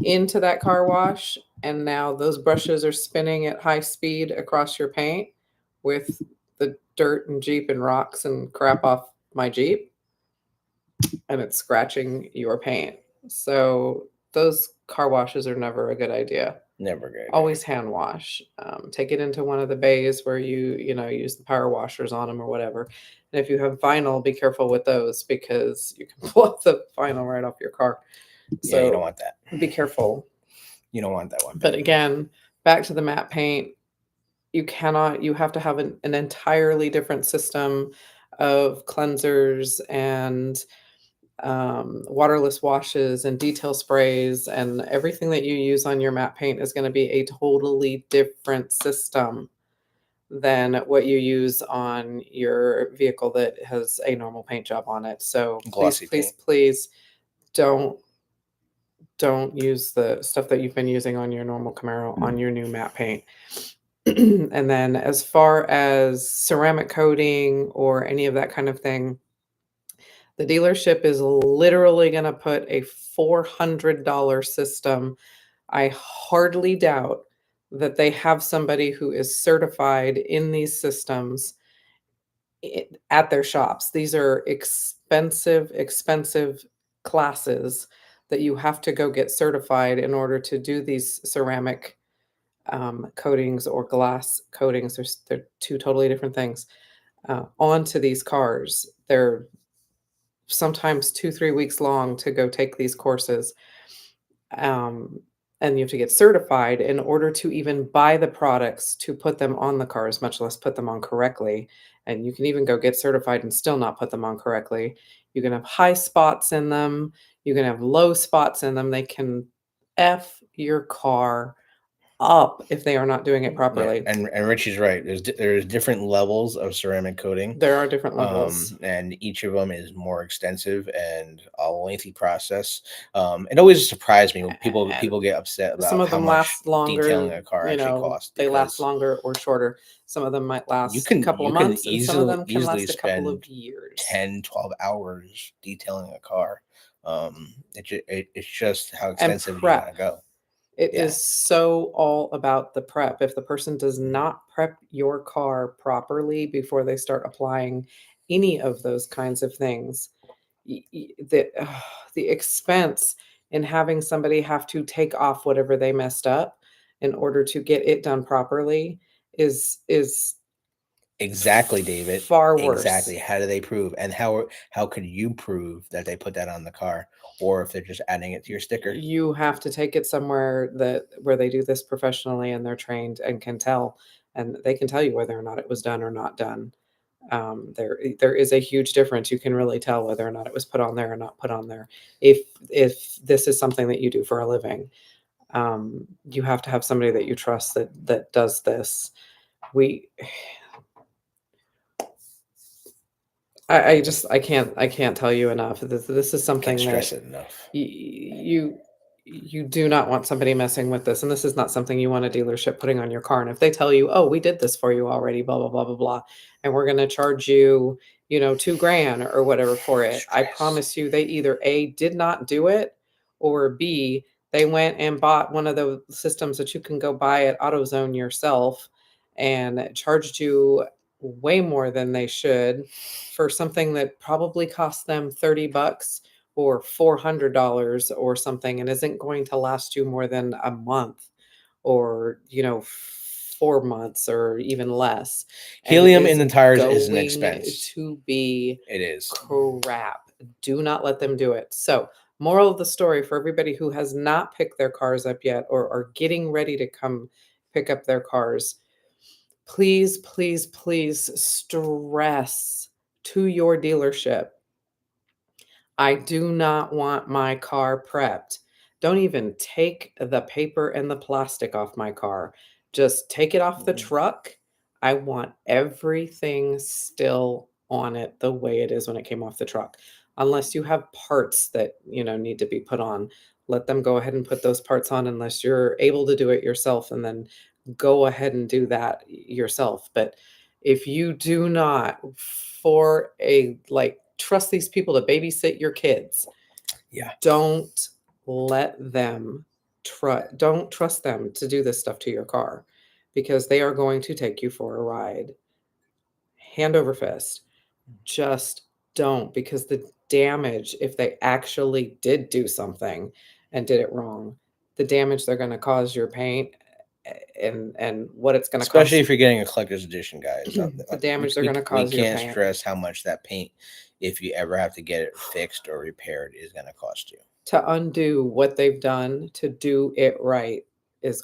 into that car wash. And now those brushes are spinning at high speed across your paint with the dirt and Jeep and rocks and crap off my Jeep. And it's scratching your paint. So those car washes are never a good idea. Never good. Always hand wash. Take it into one of the bays where you use the power washers on them or whatever. And if you have vinyl, be careful with those because you can pull up the vinyl right off your car. So yeah, you don't want that. Be careful. You don't want that one. But again, back to the matte paint. You have to have an entirely different system of cleansers and waterless washes and detail sprays, and everything that you use on your matte paint is going to be a totally different system than what you use on your vehicle that has a normal paint job on it. So please don't use the stuff that you've been using on your normal Camaro on your new matte paint. And then as far as ceramic coating or any of that kind of thing, the dealership is literally going to put a $400 system. I hardly doubt that they have somebody who is certified in these systems at their shops. These are expensive classes that you have to go get certified in order to do these ceramic coatings or glass coatings. They're two totally different things onto these cars. They're sometimes 2-3 weeks long to go take these courses. And you have to get certified in order to even buy the products to put them on the cars, much less put them on correctly. And you can even go get certified and still not put them on correctly. You can have high spots in them. You can have low spots in them. They can F your car up if they are not doing it properly. Yeah. And Richie's right. There's different levels of ceramic coating. There are different levels. And each of them is more extensive and a lengthy process. It always surprised me when people get upset about some of how them much last longer, detailing a car actually costs. They last longer or shorter. Some of them might last a couple of months, and some of them can last a couple of years. 10-12 hours detailing a car. It's just how extensive you gotta go. It is so all about the prep. If the person does not prep your car properly before they start applying any of those kinds of things, the expense in having somebody have to take off whatever they messed up in order to get it done properly is exactly, David. Far worse. Exactly. How do they prove? And how could you prove that they put that on the car, or if they're just adding it to your sticker? You have to take it somewhere where they do this professionally and they're trained and can tell, and they can tell you whether or not it was done or not done. There is a huge difference. You can really tell whether or not it was put on there or not put on there. If this is something that you do for a living, you have to have somebody that you trust that does this. We I can't tell you enough. This is something Can't that stress it enough. you do not want somebody messing with this, and this is not something you want a dealership putting on your car. And if they tell you, "Oh, we did this for you already," blah blah blah blah blah, and we're going to charge you, $2,000 or whatever for it, I Stress. promise you, they either A, did not do it, or B, they went and bought one of the systems that you can go buy at AutoZone yourself and charged you way more than they should for something that probably cost them $30 or $400 or something and isn't going to last you more than a month or 4 months or even less, and Helium in is the tires is an going expense. to be It is. crap. Do not let them do it. So, moral of the story for everybody who has not picked their cars up yet or are getting ready to come pick up their cars, please, please, please stress to your dealership, I do not want my car prepped. Don't even take the paper and the plastic off my car. Just take it off the truck. I want everything still on it the way it is when it came off the truck. Unless you have parts that, need to be put on, let them go ahead and put those parts on unless you're able to do it yourself, and then go ahead and do that yourself. But if you do not, for a like, trust these people to babysit your kids, Yeah. don't let them don't trust them to do this stuff to your car, because they are going to take you for a ride hand over fist. Just don't, because the damage, if they actually did do something and did it wrong, the damage they're going to cause your paint, and what it's going to Especially cost, if you're getting a collector's edition, guys. the damage they're We, going to we cause your can't paint. stress how much that paint, if you ever have to get it fixed or repaired, is going to cost you. To undo what they've done to do it right it's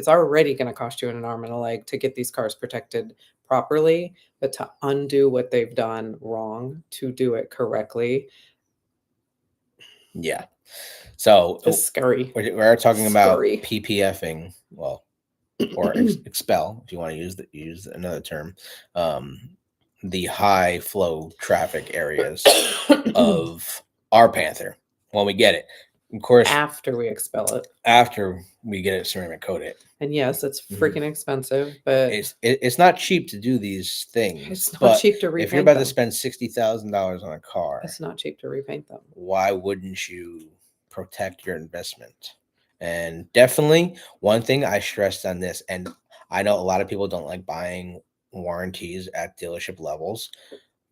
already going to cost you an arm and a leg to get these cars protected properly, but to undo what they've done wrong to do it correctly, Yeah. So is scary. we're talking about Scary. PPFing, well, or expel, if you want to use another term, the high flow traffic areas of our Panther when we get it. Of course, After we expel it. after we get it ceramic coated. And yes, it's freaking expensive, but It's not cheap to do these things. it's not But cheap to if you're repaint about them. to spend $60,000 on a car, It's not cheap to repaint them. why wouldn't you protect your investment? And definitely one thing I stressed on this, and I know a lot of people don't like buying warranties at dealership levels,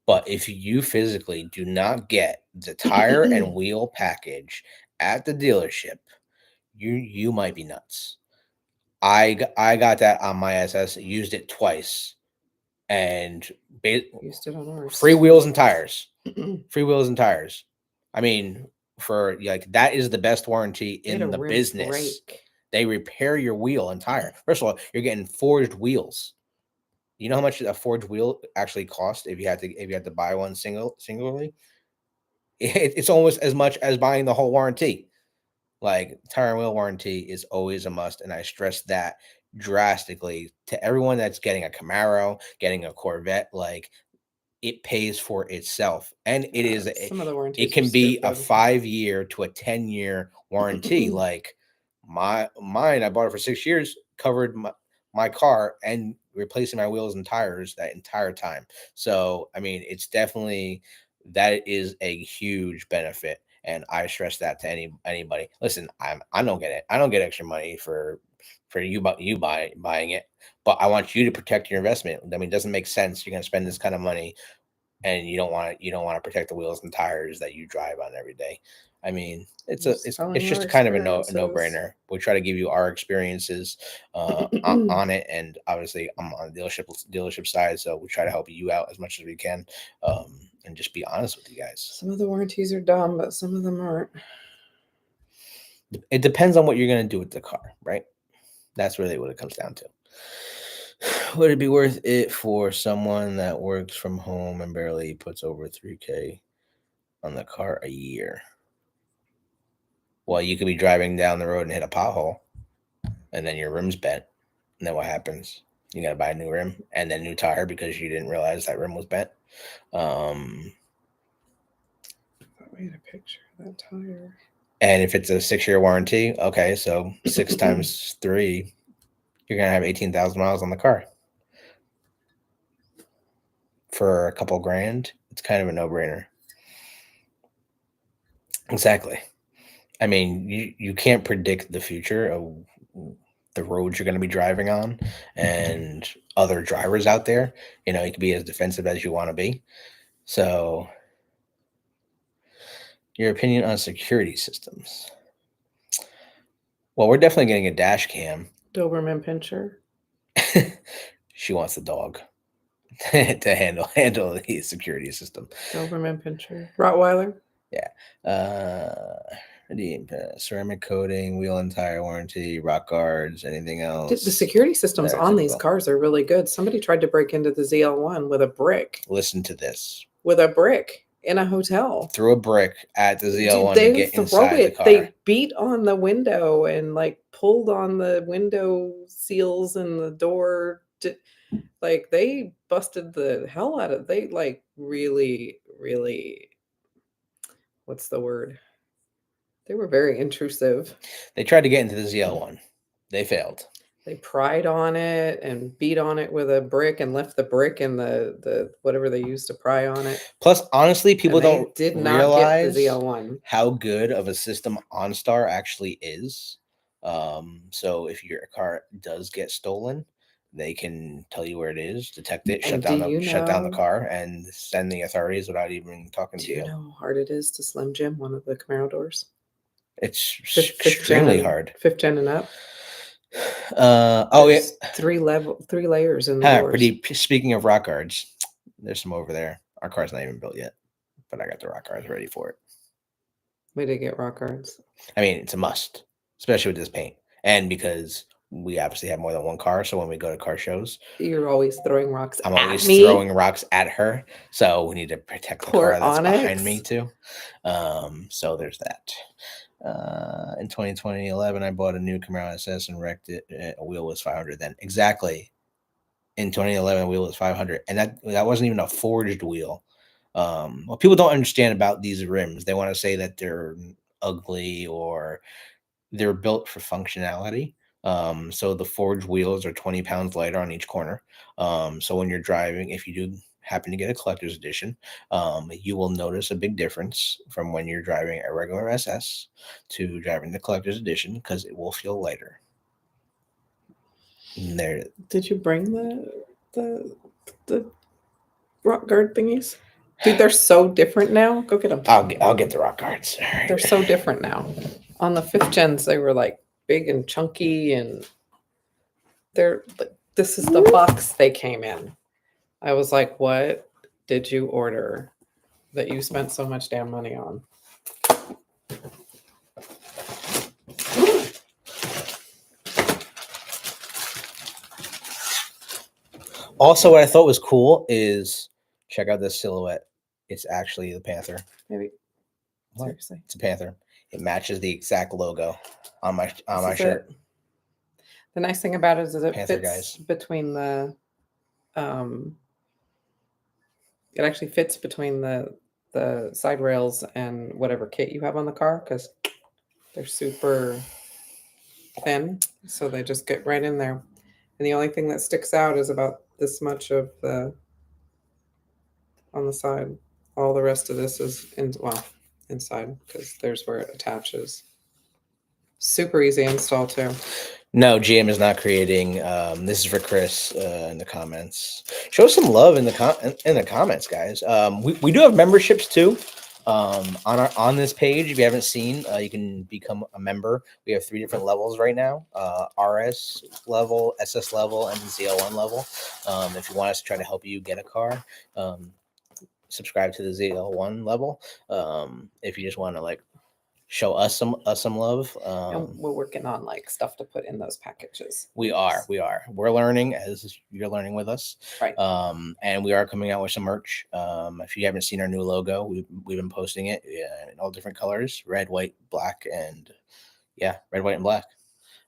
but if you physically do not get the tire and wheel package at the dealership, you might be nuts. I got that on my SS, used it twice, and Used it on ours. free wheels and tires. Free wheels and tires. I mean, for like, that is the best warranty in the business. They repair your wheel and tire. First of all, you're getting forged wheels. You know how much a forged wheel actually costs if you had to buy one singularly? It's almost as much as buying the whole warranty. Like, tire and wheel warranty is always a must, and I stress that drastically to everyone that's getting a Camaro, getting a Corvette. Like, it pays for itself, and Some of the warranties it can be a stupid. 5-year to a 10-year warranty. Like mine, I bought it for 6 years, covered my car and replacing my wheels and tires that entire time. So I mean, it's definitely, that is a huge benefit, and I stress that to anybody. Listen, I don't get it. I don't get extra money for buying it, but I want you to protect your investment. I mean, it doesn't make sense. You're going to spend this kind of money and you don't want to protect the wheels and tires that you drive on every day. I mean, it's just kind of a no-brainer. We try to give you our experiences on it, and obviously I'm on the dealership side, so we try to help you out as much as we can, and just be honest with you guys. Some of the warranties are dumb, but some of them aren't. It depends on what you're going to do with the car, right? That's really what it comes down to. Would it be worth it for someone that works from home and barely puts over 3K on the car a year? Well, you could be driving down the road and hit a pothole, and then your rim's bent. And then what happens? You got to buy a new rim and then new tire because you didn't realize that rim was bent. We had a picture of that tire. And if it's a 6-year warranty, okay, so 6 times 3, you're going to have 18,000 miles on the car. For a couple grand, it's kind of a no-brainer. Exactly. I mean, you can't predict the future of the roads you're going to be driving on and other drivers out there. You know, you can be as defensive as you want to be. So, your opinion on security systems? Well, we're definitely getting a dash cam. Doberman Pinscher. She wants the dog to handle the security system. Doberman Pinscher. Rottweiler. Yeah. Ceramic coating, wheel and tire warranty, rock guards, anything else. The security systems on these cars are really good. Somebody tried to break into the ZL1 with a brick. Listen to this. With a brick in a hotel. Threw a brick at the ZL1 to get inside the car. They beat on the window and like pulled on the window seals and the door. Like they busted the hell out of. They like really, really. What's the word? They were very intrusive. They tried to get into the ZL1. They failed. They pried on it and beat on it with a brick and left the brick in the whatever they used to pry on it. Plus, honestly, people don't did not realize get the ZL1. How good of a system OnStar actually is. So if your car does get stolen, they can tell you where it is, detect it, shut down the car, and send the authorities without even talking to you. Do you know how hard it is to Slim Jim one of the Camaro doors? It's extremely hard. 5th gen and up. Yeah. 3 layers in the doors. Speaking of rock guards, there's some over there. Our car's not even built yet, but I got the rock guards ready for it. Way to get rock guards. I mean, it's a must, especially with this paint, and because we obviously have more than one car, so when we go to car shows, you're always throwing rocks. I'm always throwing rocks at her, so we need to protect the car that's behind me too. So there's that. In 2011, I bought a new Camaro SS and wrecked it. A wheel was 500 then. Exactly. In 2011, a wheel was 500, and that wasn't even a forged wheel. What people don't understand about these rims, they want to say that they're ugly or they're built for functionality. So the forged wheels are 20 pounds lighter on each corner. So when you're driving, if you do happen to get a collector's edition, you will notice a big difference from when you're driving a regular SS to driving the collector's edition because it will feel lighter. There. Did you bring the rock guard thingies? Dude, they're so different now. Go get them. I'll get the rock guards. All right. They're so different now. On the 5th gens, they were like big and chunky, and this is the box they came in. I was like, what did you order that you spent so much damn money on? Also, what I thought was cool is check out this silhouette. It's actually the panther. Maybe. Seriously. It's a panther. It matches the exact logo on my shirt. The nice thing about it is that it Panther fits between the it actually fits between the side rails and whatever kit you have on the car because they're super thin, so they just get right in there. And the only thing that sticks out is about this much of the on the side. All the rest of this is inside because there's where it attaches. Super easy install too. No, GM is not creating. This is for Chris in the comments. Show some love in the comments, guys. We do have memberships too. On this page, if you haven't seen, you can become a member. We have 3 different levels right now: RS level, SS level, and ZL1 level. If you want us to try to help you get a car, subscribe to the ZL1 level. If you just want to show us some love. And we're working on like stuff to put in those packages. We're learning as you're learning with us. Right. And we are coming out with some merch. If you haven't seen our new logo, we've been posting it in all different colors: red, white, black, and red, white, and black.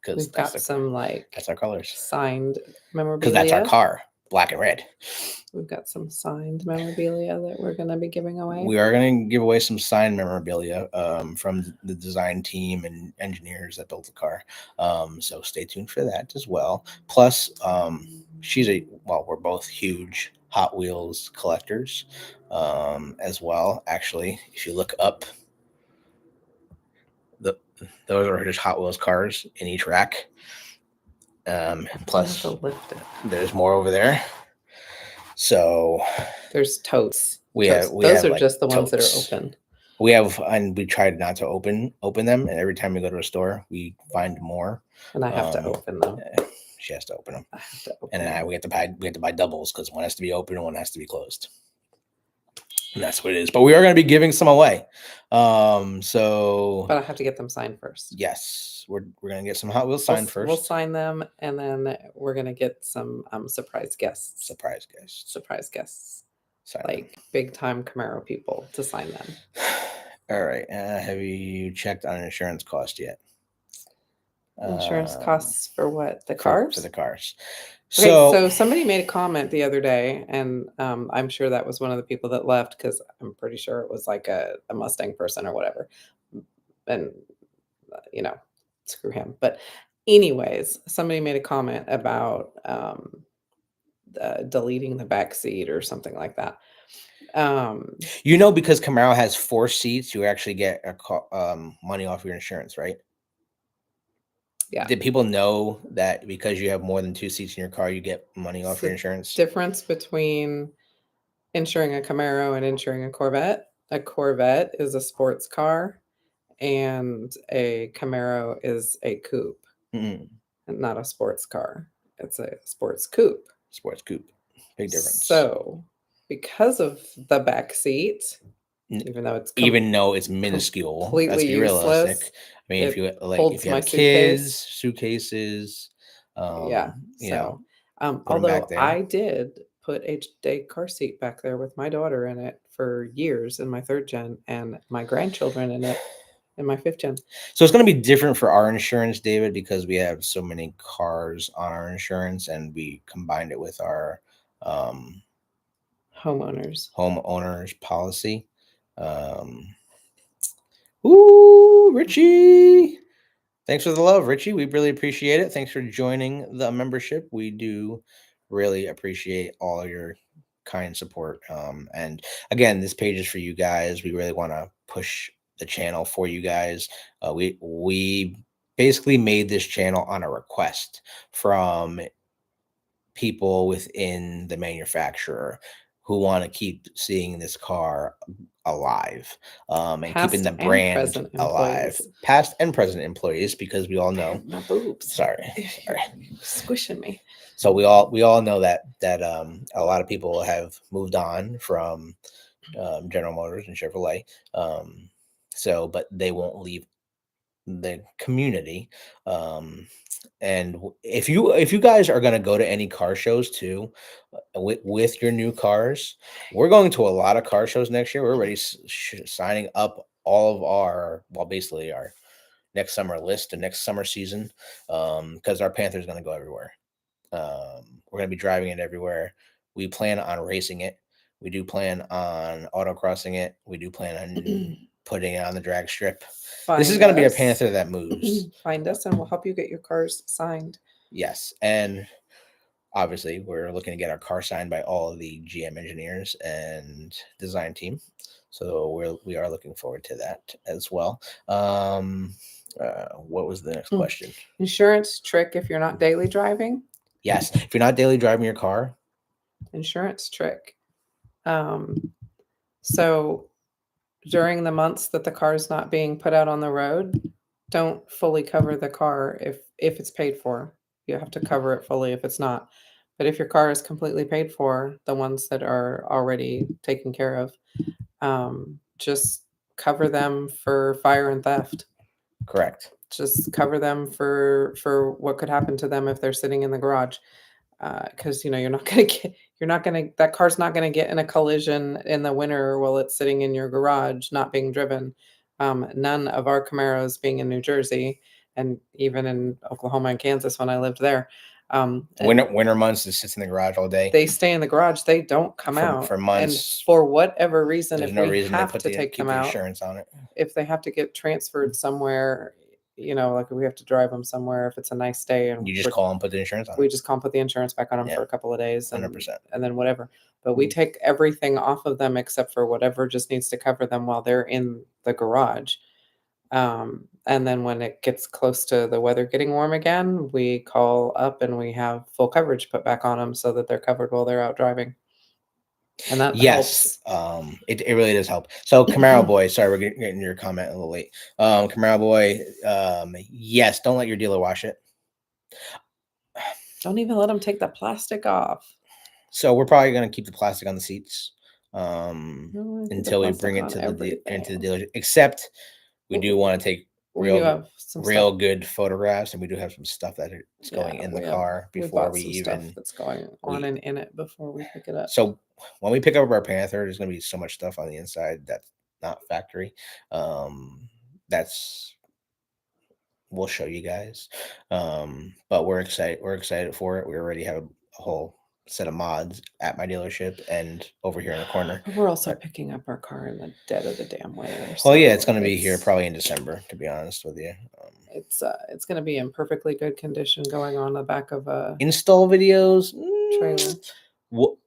Because We've got some like that's our colors. signed memorabilia. Because that's our car, black and red. We've got some signed memorabilia that we're going to be giving away. We are going to give away some signed memorabilia from the design team and engineers that built the car. So stay tuned for that as well. Plus, we're both huge Hot Wheels collectors as well. Actually, if you look up, those are just Hot Wheels cars in each rack. Plus, there's more over there. So there's totes. Those are just the ones that are open. We tried not to open them, and every time we go to a store, we find more. And I have to open them. She has to open them. I have to open and then we have to buy doubles because one has to be open and one has to be closed. And that's what it is. But we are going to be giving some away. But I have to get them signed first. Yes, we're going to get some Hot Wheels signed first. We'll sign them, and then we're going to get some surprise guests. Surprise guests. Sign like them. Big time Camaro people to sign them. All right. Have you checked on insurance cost yet? Insurance costs for what? The cars? For the cars. Okay, so somebody made a comment the other day, and I'm sure that was one of the people that left because I'm pretty sure it was like a Mustang person or whatever. And, screw him. But anyways, somebody made a comment about deleting the back seat or something like that. Because Camaro has 4 seats, you actually get money off your insurance, right? Yeah. Did people know that because you have more than 2 seats in your car, you get money off your insurance? Difference between insuring a Camaro and insuring a Corvette. A Corvette is a sports car, and a Camaro is a coupe, and not a sports car. It's a sports coupe. Sports coupe, big difference. So, because of the back seat, even though it's minuscule, completely let's be useless, realistic. I mean, if you have kids, suitcases, although I did put a car seat back there with my daughter in it for years in my 3rd gen, and my grandchildren in it in my 5th gen. So it's going to be different for our insurance, David, because we have so many cars on our insurance, and we combined it with our homeowners policy. Richie, thanks for the love, Richie. We really appreciate it. Thanks for joining the membership. We do really appreciate all of your kind support. And again, this page is for you guys. We really want to push the channel for you guys. We basically made this channel on a request from people within the manufacturer who want to keep seeing this car alive, and keeping the brand alive. Past and present employees, because we all know my boobs. Sorry, squishing me. So we all know that a lot of people have moved on from General Motors and Chevrolet. But they won't leave the community. And if you guys are going to go to any car shows too, with your new cars, we're going to a lot of car shows next year. We're already signing up all of basically our next summer list and next summer season, because our Panther is going to go everywhere. We're going to be driving it everywhere. We plan on racing it. We do plan on autocrossing it. We do plan on putting it on the drag strip. This is going to be a Panther that moves. Find us and we'll help you get your cars signed. Yes. And obviously we're looking to get our car signed by all of the GM engineers and design team. So we are looking forward to that as well. What was the next question? Insurance trick if you're not daily driving. Yes. If you're not daily driving your car. Insurance trick. So during the months that the car is not being put out on the road, don't fully cover the car if it's paid for. You have to cover it fully if it's not. But if your car is completely paid for, the ones that are already taken care of, just cover them for fire and theft. Correct. Just cover them for what could happen to them if they're sitting in the garage. Because you're not gonna that car's not gonna get in a collision in the winter while it's sitting in your garage, not being driven. None of our Camaros being in New Jersey, and even in Oklahoma and Kansas when I lived there, Winter months, it sits in the garage all day. they stay in the garage. They don't come out for and months. for whatever reason, There's if no we reason to have put to take keep them the out, insurance on it. if they have to get transferred somewhere, like we have to drive them somewhere if it's a nice day, and You just call and put the insurance on we it. just can't put the insurance back on them Yeah. for a couple of days, 100%. and then whatever. But we take everything off of them except for whatever just needs to cover them while they're in the garage. And then when it gets close to the weather getting warm again, we call up and we have full coverage put back on them so that they're covered while they're out driving. And that Yes, helps. it really does help. So Camaro boy, sorry, we're getting your comment a little late. Camaro boy, yes, don't let your dealer wash it. Don't even let them take the plastic off. So we're probably going to keep the plastic on the seats No, keep the until we plastic bring it on to into the everything. dealership. Except we do want to take We do have some real stuff. good photographs, and we do have some stuff that is going in the car before bought we some even stuff that's going on and in it before we pick it up. So when we pick up our Panther, there's going to be so much stuff on the inside that's not factory. We'll show you guys. But we're excited. We're excited for it. We already have a whole set of mods at my dealership and over here in the corner. But we're also picking up our car in the dead of the damn winter. Well, yeah, it's going to be here probably in December, to be honest with you. It's going to be in perfectly good condition going on the back of a install videos. trailer.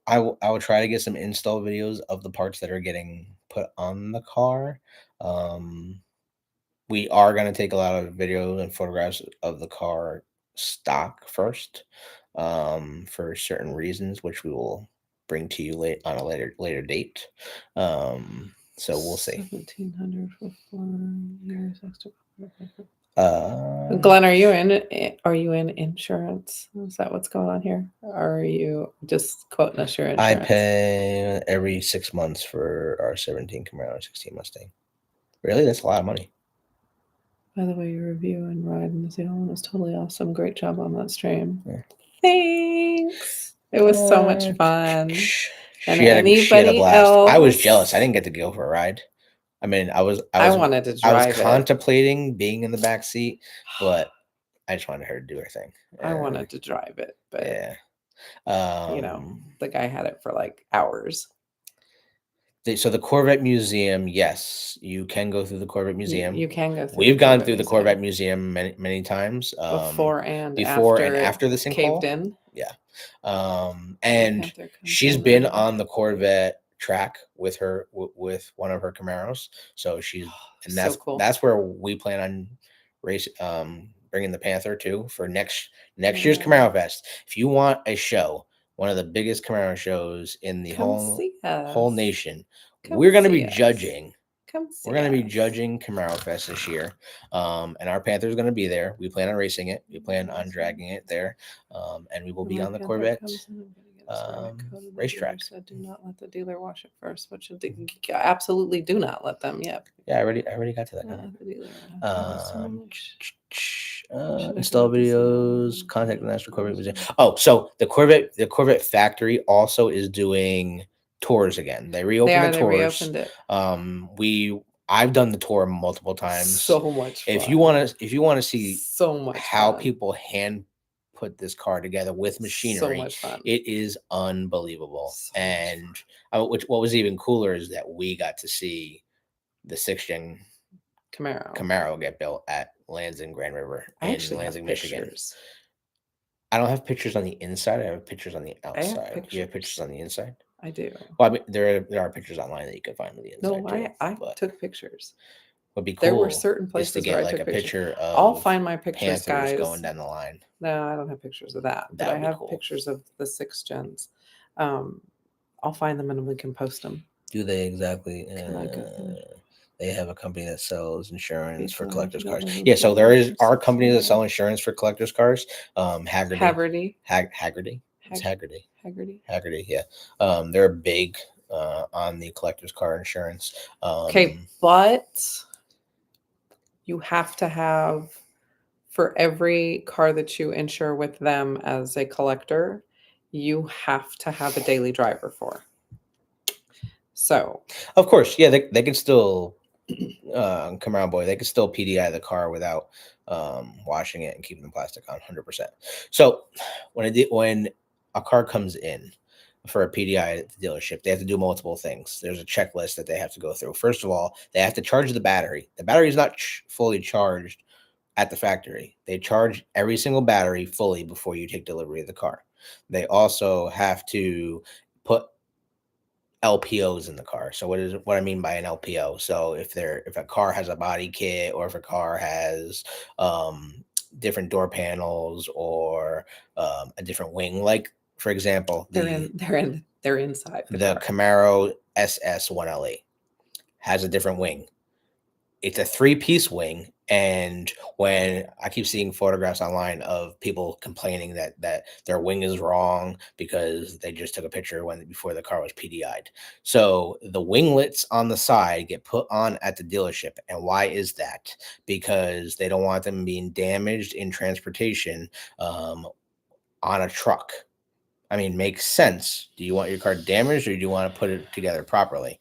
I will try to get some install videos of the parts that are getting put on the car. We are going to take a lot of videos and photographs of the car stock first for certain reasons, which we will bring to you on a later date. So we'll see. 1,700 for 4 years extra. Glenn, are you in insurance? Is that what's going on here? Or are you just quoting us your insurance? I pay every 6 months for our 17 Camaro 16 Mustang. Really? That's a lot of money. By the way, your review and ride in the ZL1 was totally awesome. Great job on that stream. Yeah. Thanks. It was so much fun. And she had a blast. else? I was jealous. I didn't get to go for a ride. I mean, I wanted to drive. I was contemplating being in the back seat, but I just wanted her to do her thing. I wanted to drive it, but yeah, the guy had it for like hours. So the Corvette Museum, yes, you can go through the Corvette Museum. You can go through. We've gone through the Corvette Museum many times. Before and after the sinkhole. Caved in. Yeah. And she's been on the Corvette track with one of her Camaros. So that's cool. That's where we plan on bringing the Panther to for next year's Camaro Fest. If you want a show, one of the biggest Camaro shows in the whole nation, we're going to be judging. We're going to be judging Camaro Fest this year, and our Panther is going to be there. We plan on racing it. We plan on dragging it there, and we will be on the Corvette racetrack. Do not let the dealer wash it first, which absolutely do not let them. Yep. Yeah, I already got to that. Install videos, contact the National Corvette Museum. Oh, so the Corvette factory also is doing tours again. They reopened the tours. They reopened it. I've done the tour multiple times. So much fun. If you want to see so much how fun. people hand put this car together with machinery, so much fun. It is unbelievable. What was even cooler is that we got to see the 6th-gen Camaro get built at Lansing Grand River in Lansing, Michigan. I don't have pictures on the inside. I have pictures on the outside. You have pictures on the inside? I do. Well, I mean, there are pictures online that you can find on the inside. No, I took pictures. Would be cool. There were certain places to get where like I took a picture of. I'll find my pictures, Panthers guys. Going down the line. No, I don't have pictures of that. But I have pictures of the 6 gens. I'll find them and we can post them. Do they exactly? They have a company that sells insurance for collectors' cars. Yeah, so are companies that sell insurance for collectors' cars. Haggerty. It's Haggerty. Yeah. They're a big on the collector's car insurance. Okay, but you have to have, for every car that you insure with them as a collector, you have to have a daily driver for. So, of course, yeah, they can still come around, boy. They can still PDI the car without washing it and keeping the plastic on 100%. So when a car comes in for a PDI at the dealership, they have to do multiple things. There's a checklist that they have to go through. First of all, they have to charge the battery. The battery is not fully charged at the factory. They charge every single battery fully before you take delivery of the car. They also have to put LPOs in the car. So what I mean by an LPO? So if a car has a body kit, or if a car has different door panels, or a different wing, like for example, they're inside the car. Camaro SS1LE has a different wing. It's a 3-piece wing, and when I keep seeing photographs online of people complaining that their wing is wrong because they just took a picture before the car was PDI'd. So the winglets on the side get put on at the dealership. And why is that? Because they don't want them being damaged in transportation on a truck. I mean, makes sense. Do you want your car damaged, or do you want to put it together properly?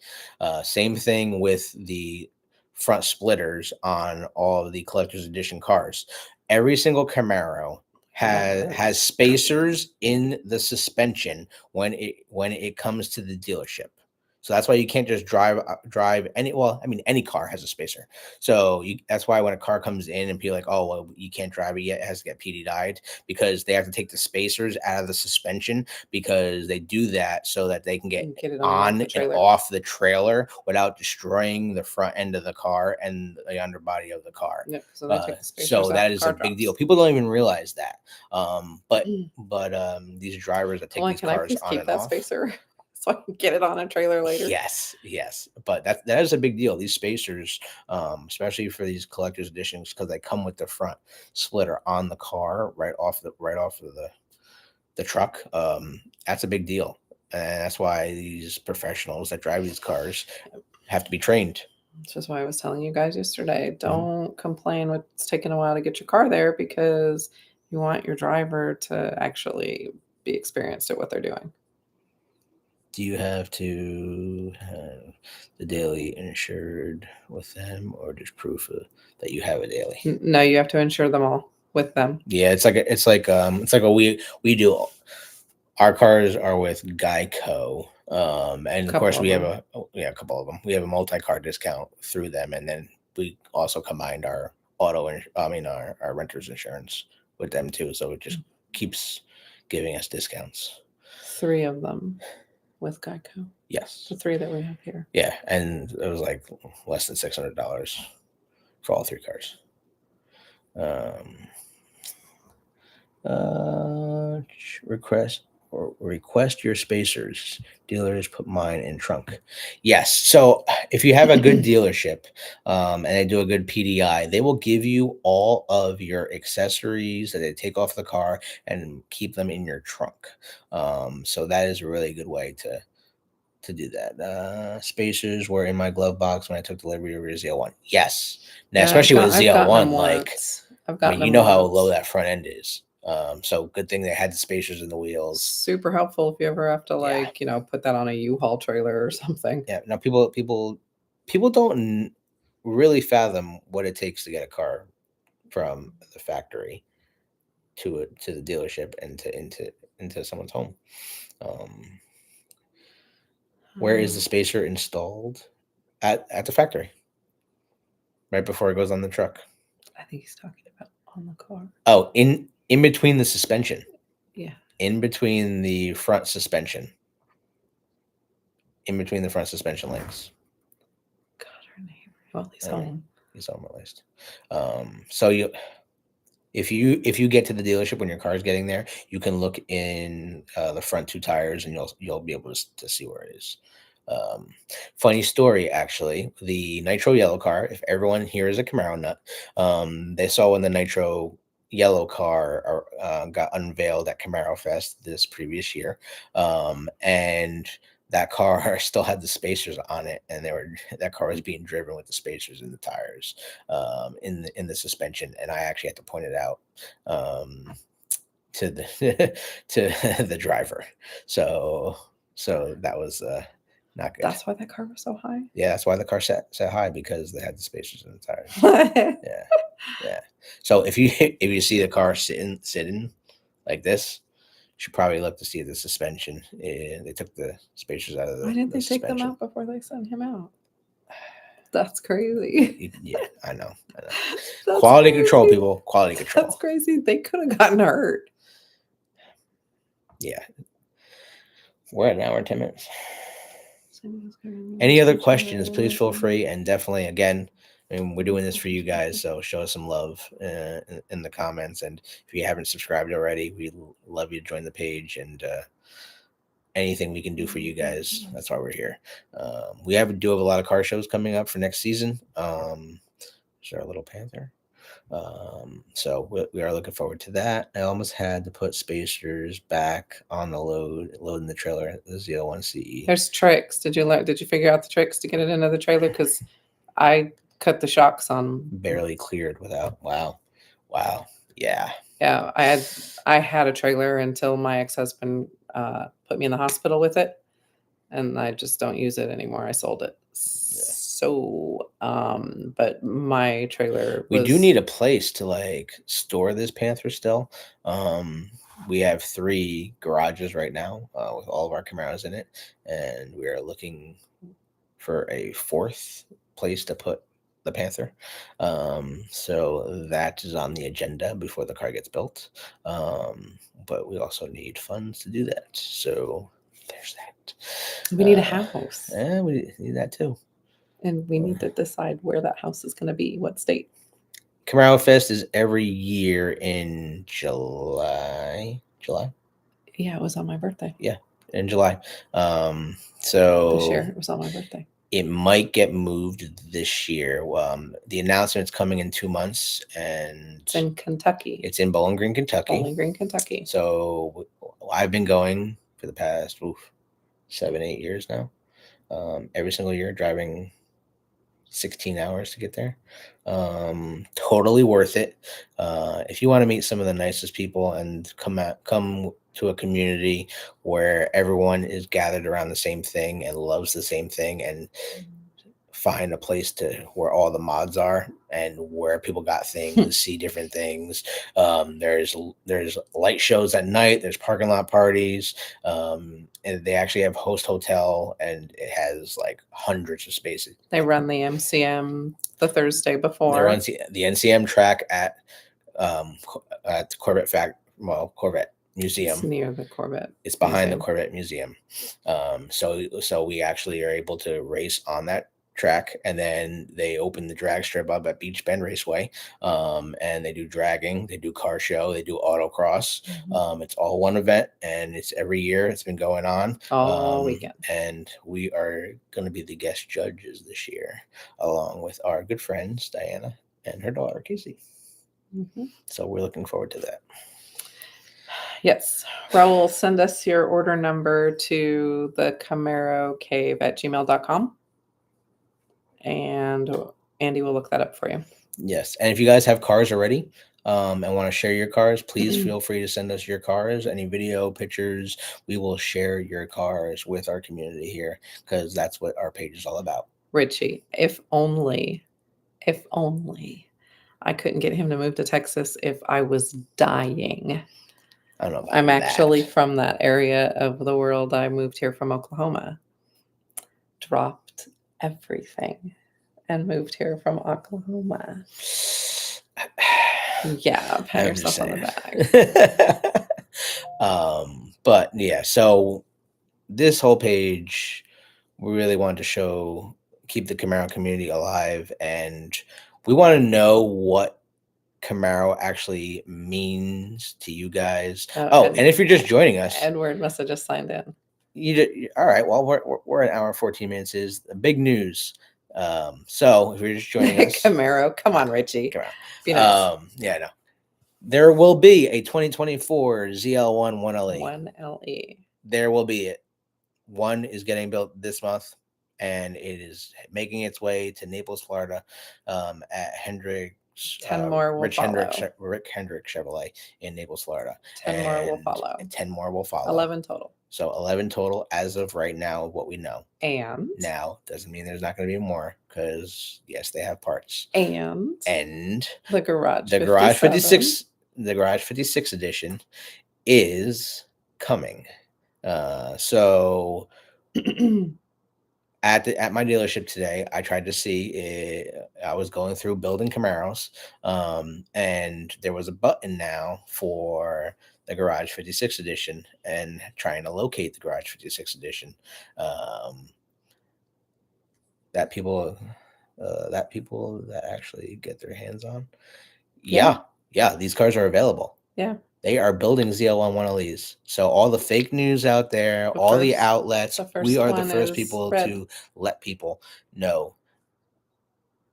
Same thing with the front splitters on all of the collector's edition cars. Every single Camaro has spacers in the suspension when it comes to the dealership. So that's why you can't just drive any. Well, I mean, any car has a spacer. So that's why when a car comes in and people are like, oh, well, you can't drive it yet, it has to get PDI'd, because they have to take the spacers out of the suspension, because they do that so that they can get it on and off the trailer without destroying the front end of the car and the underbody of the car. Yep, so that is a big deal. People don't even realize that. But these drivers that take these cars on and off. Spacer so I can get it on a trailer later. Yes. But that is a big deal. These spacers, especially for these collector's editions, because they come with the front splitter on the car right off of the truck. That's a big deal. And that's why these professionals that drive these cars have to be trained. That's just why I was telling you guys yesterday, don't complain when it's taking a while to get your car there, because you want your driver to actually be experienced at what they're doing. Do you have to have the daily insured with them, or just proof that you have a daily? No, you have to insure them all with them. Yeah, it's like we do. Our cars are with Geico, and of course we have a couple of them. We have a multi-car discount through them, and then we also combined our our renter's insurance with them too. So it just keeps giving us discounts. 3 of them with Geico. Yes. The 3 that we have here. Yeah, and it was like less than $600 for all 3 cars. Request your spacers. Dealers put mine in trunk. Yes. So if you have a good dealership and they do a good PDI, they will give you all of your accessories that they take off the car and keep them in your trunk. So that is a really good way to do that. Spacers were in my glove box when I took delivery of your ZL1. Yes. Now, especially with ZL1, like, I mean, you know how low that front end is. So good thing they had the spacers in the wheels. Super helpful if you ever have to put that on a U-Haul trailer or something. Yeah. Now people don't really fathom what it takes to get a car from the factory to the dealership and into someone's home. Where is the spacer installed? At the factory. Right before it goes on the truck. I think he's talking about on the car. Oh, in between the suspension. Yeah. In between the front suspension. In between the front suspension links. God, her name. Well, he's home. He's home at least. So if you get to the dealership when your car is getting there, you can look in the front 2 tires, and you'll be able to see where it is. Funny story, actually. The nitro yellow car, if everyone here is a Camaro nut, they saw when the nitro yellow car got unveiled at Camaro Fest this previous year, and that car still had the spacers on it, and that car was being driven with the spacers in the tires, in the suspension, and I actually had to point it out to the to the driver. So that was not good. That's why that car was so high. Yeah, that's why the car sat high, because they had the spacers in the tires. Yeah. So if you see the car sitting like this, you should probably look to see the suspension. They took the spacers out of the Why didn't they take them out before they sent him out? That's crazy. Yeah, I know. That's Quality crazy. control, people. Quality control. That's crazy. They could have gotten hurt. Yeah. We're at an hour and 10 minutes. Any other questions, please feel free. And definitely, again, I mean, we're doing this for you guys, so show us some love in the comments. And if you haven't subscribed already, we'd love you to join the page, and anything we can do for you guys, that's why we're here. We do have a lot of car shows coming up for next season. Is our little Panther? So we are looking forward to that. I almost had to put spacers back on the loading the trailer, the ZL1 CE. There's tricks. Did you figure out the tricks to get it into the trailer? Because I cut the shocks on. Barely cleared without. Wow. Yeah. I had a trailer until my ex-husband put me in the hospital with it, and I just don't use it anymore. I sold it. So, but my trailer we do need a place to like store this Panther still. We have 3 garages right now with all of our Camaros in it, and we are looking for a 4th place to put the Panther. So that is on the agenda before the car gets built. But we also need funds to do that. So there's that. We need a house. Yeah, we need that too. And we need to decide where that house is going to be, what state. Camaro Fest is every year in July. Yeah, it was on my birthday. Yeah, in July. So this year it was on my birthday. It might get moved this year. The announcement's coming in 2 months, and it's in Kentucky. It's in Bowling Green, Kentucky. Bowling Green, Kentucky. So I've been going for the past 7-8 years now. Every single year, driving 16 hours to get there. Totally worth it. If you want to meet some of the nicest people and come to a community where everyone is gathered around the same thing and loves the same thing, and find a place where all the mods are and where people got things, see different things. There's light shows at night. There's parking lot parties. And they actually have host hotel, and it has like hundreds of spaces. They run the MCM the Thursday before. They run the NCM track at Corvette Museum. It's near the Corvette. It's behind Museum. The Corvette Museum. So we actually are able to race on that track, and then they open the drag strip up at Beach Bend Raceway, and they do dragging, they do car show, they do autocross. It's all one event, and it's every year. It's been going on all weekend, and we are going to be the guest judges this year, along with our good friends Diana and her daughter Casey. So we're looking forward to that. Yes. Raul, send us your order number to the CamaroCave@gmail.com. And Andy will look that up for you. Yes. And if you guys have cars already and want to share your cars, please feel free to send us your cars, any video, pictures. We will share your cars with our community here, because that's what our page is all about. Richie, if only I couldn't get him to move to Texas if I was dying. I don't know. I'm actually from that area of the world. I moved here from Oklahoma. Dropped everything and moved here from Oklahoma. Yeah, pat yourself on the back. But yeah, so this whole page, we really wanted to keep the Camaro community alive, and we want to know what Camaro actually means to you guys. And if you're just joining us, Edward must have just signed in. All right. Well, we're an hour and 14 minutes. Is the big news. So if you're just joining us, Camaro, come on, Richie. Come on. Be nice. Yeah, no. There will be a 2024 ZL1 1LE. 1LE. There will be it. one is getting built this month, and it is making its way to Naples, Florida, at Hendricks. 10 more will follow. Rick Hendrick Chevrolet in Naples, Florida. 10 more will And follow. 10 more will follow. 11 total. So 11 total as of right now, what we know. And now doesn't mean there's not going to be more, because yes, they have parts. And the Garage the Garage 56 the Garage 56 edition is coming. So at my dealership today, I tried to see. I was going through building Camaros, and there was a button now for the Garage 56 edition, and trying to locate the Garage 56 edition. That people that actually get their hands on. Yeah, these cars are available. Yeah. They are building ZL1 1LEs. So all the fake news out there, all the outlets, we are the first people to let people know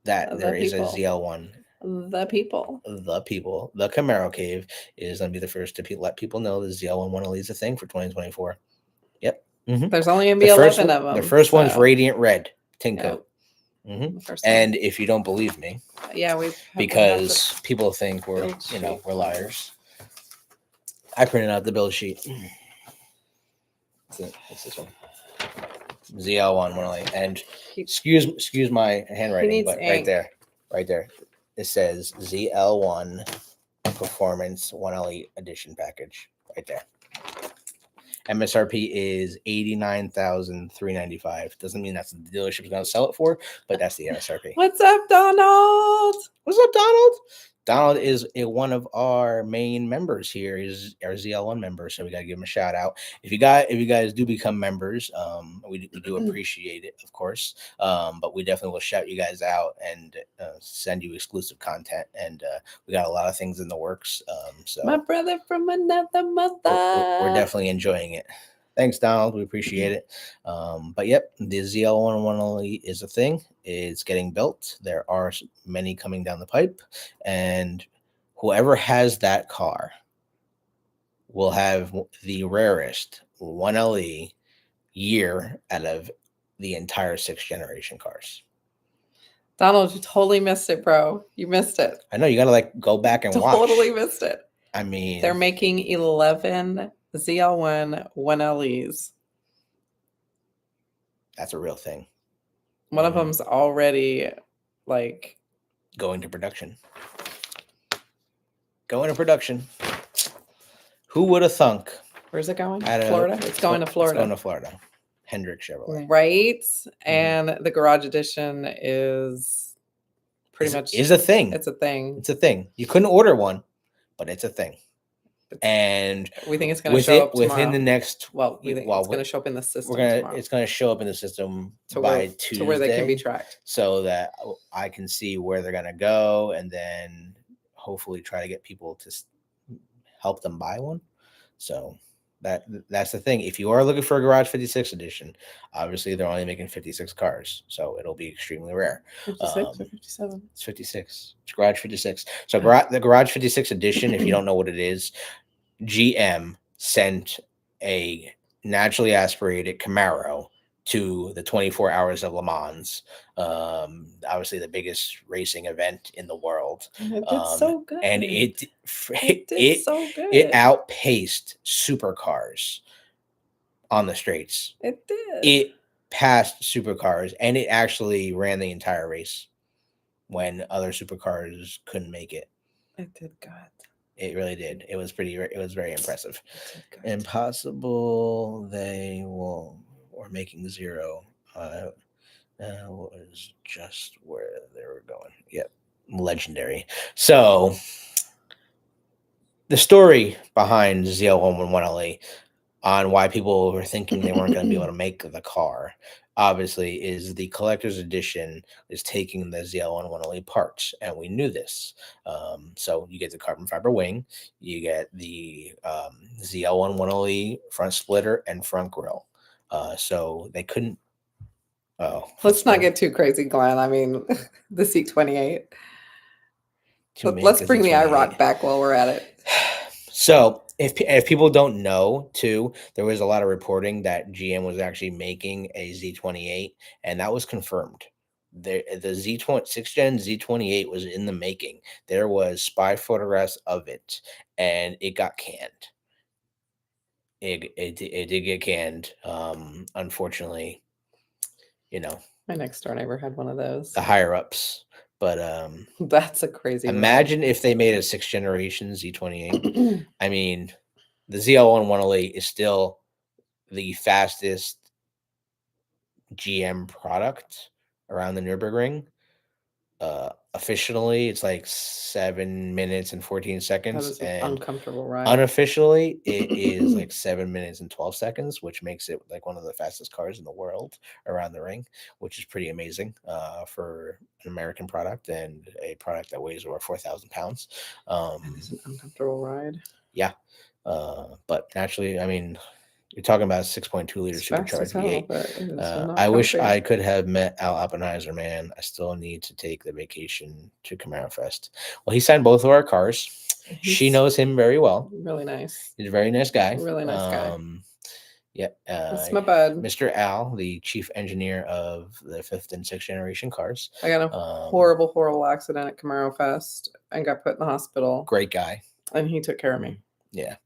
that there is a ZL1. The people. The Camaro Cave is going to be the first to let people know the ZL1 1LE is a thing for 2024. Yep. Mm-hmm. There's only going to be 11 of them. The first one's Radiant Red, Tinko. Yep. Mm-hmm. And if you don't believe me, because people think we're liars. I printed out the build sheet. It's this one. ZL1 1LE. And excuse my handwriting, but ink. right there, it says ZL1 Performance 1LE Edition Package. Right there. MSRP is $89,395. Doesn't mean that's the dealership is going to sell it for, but that's the MSRP. What's up, Donald? What's up, Donald? Donald is one of our main members here. He's our ZL1 member, so we got to give him a shout out. If you guys do become members, we do appreciate it, of course. But we definitely will shout you guys out and send you exclusive content. And we got a lot of things in the works. So my brother from another mother. We're definitely enjoying it. Thanks, Donald. We appreciate it. But yep, the ZL1 1LE is a thing. It's getting built. There are many coming down the pipe, and whoever has that car will have the rarest 1LE year out of the entire 6th generation cars. Donald, you totally missed it, bro. You missed it. I know, you gotta go back and watch. Totally missed it. I mean, they're making 11 ZL1 1LEs. That's a real thing. One of them's already going to production. Who would have thunk? Where's it going? Florida? It's going to Florida. It's going to Florida. Hendrick Chevrolet. Right. And the Garage Edition is pretty much is a thing. It's a thing. It's a thing. You couldn't order one, but it's a thing. And we think it's going to show up tomorrow. Within the next. We think it's going to show up in the system. Tomorrow. It's going to show up in the system by Tuesday, to where they can be tracked, so that I can see where they're going to go, and then hopefully try to get people to help them buy one. So that's the thing. If you are looking for a Garage 56 edition, obviously they're only making 56 cars, so it'll be extremely rare. 56 or 57? It's 56. It's Garage 56. So the Garage 56 edition, if you don't know what it is, GM sent a naturally aspirated Camaro to the 24 Hours of Le Mans, obviously the biggest racing event in the world. And it did so good. And it did so good. It outpaced supercars on the straights. It did. It passed supercars, and it actually ran the entire race when other supercars couldn't make it. It did good. It really did. It was very impressive. Impossible. They were making zero. Was just where they were going. Yep. Legendary. So the story behind ZL1 1LE on why people were thinking they weren't going to be able to make the car, obviously, is the collector's edition is taking the ZL1 1LE parts, and we knew this. So you get the carbon fiber wing, you get the ZL1 1LE front splitter and front grille. So they couldn't. Oh, let's not get too crazy, Glenn. I mean, the C28. Let's bring the IROC back while we're at it. So if people don't know too, there was a lot of reporting that GM was actually making a Z28, and that was confirmed. The Z20 6th gen Z28 was in the making. There was spy photographs of it, and it got canned. It did get canned. Unfortunately, My next door neighbor had one of those. the higher ups. But That's a crazy. imagine if they made a 6th generation Z28. I mean, the ZL1 1LE is still the fastest GM product around the Nürburgring. Officially, it's like 7 minutes and 14 That seconds, is an and uncomfortable ride. unofficially, it is like 7 minutes and 12 seconds, which makes it like one of the fastest cars in the world around the ring, which is pretty amazing for an American product and a product that weighs over 4,000 pounds. That is an uncomfortable ride. Yeah. But naturally, I mean, you're talking about a 6.2 liter It's fast supercharged as hell, V8. but it is not I wish comfy. I could have met Al Oppenheiser, man. I still need to take the vacation to Camaro Fest. Well, he signed both of our cars. She He's knows him very well. really nice. He's a very nice guy. Really nice guy. Yeah. That's my bud. Mr. Al, the chief engineer of the 5th and 6th generation cars. I got a horrible, horrible accident at Camaro Fest and got put in the hospital. Great guy. And he took care of me. Yeah.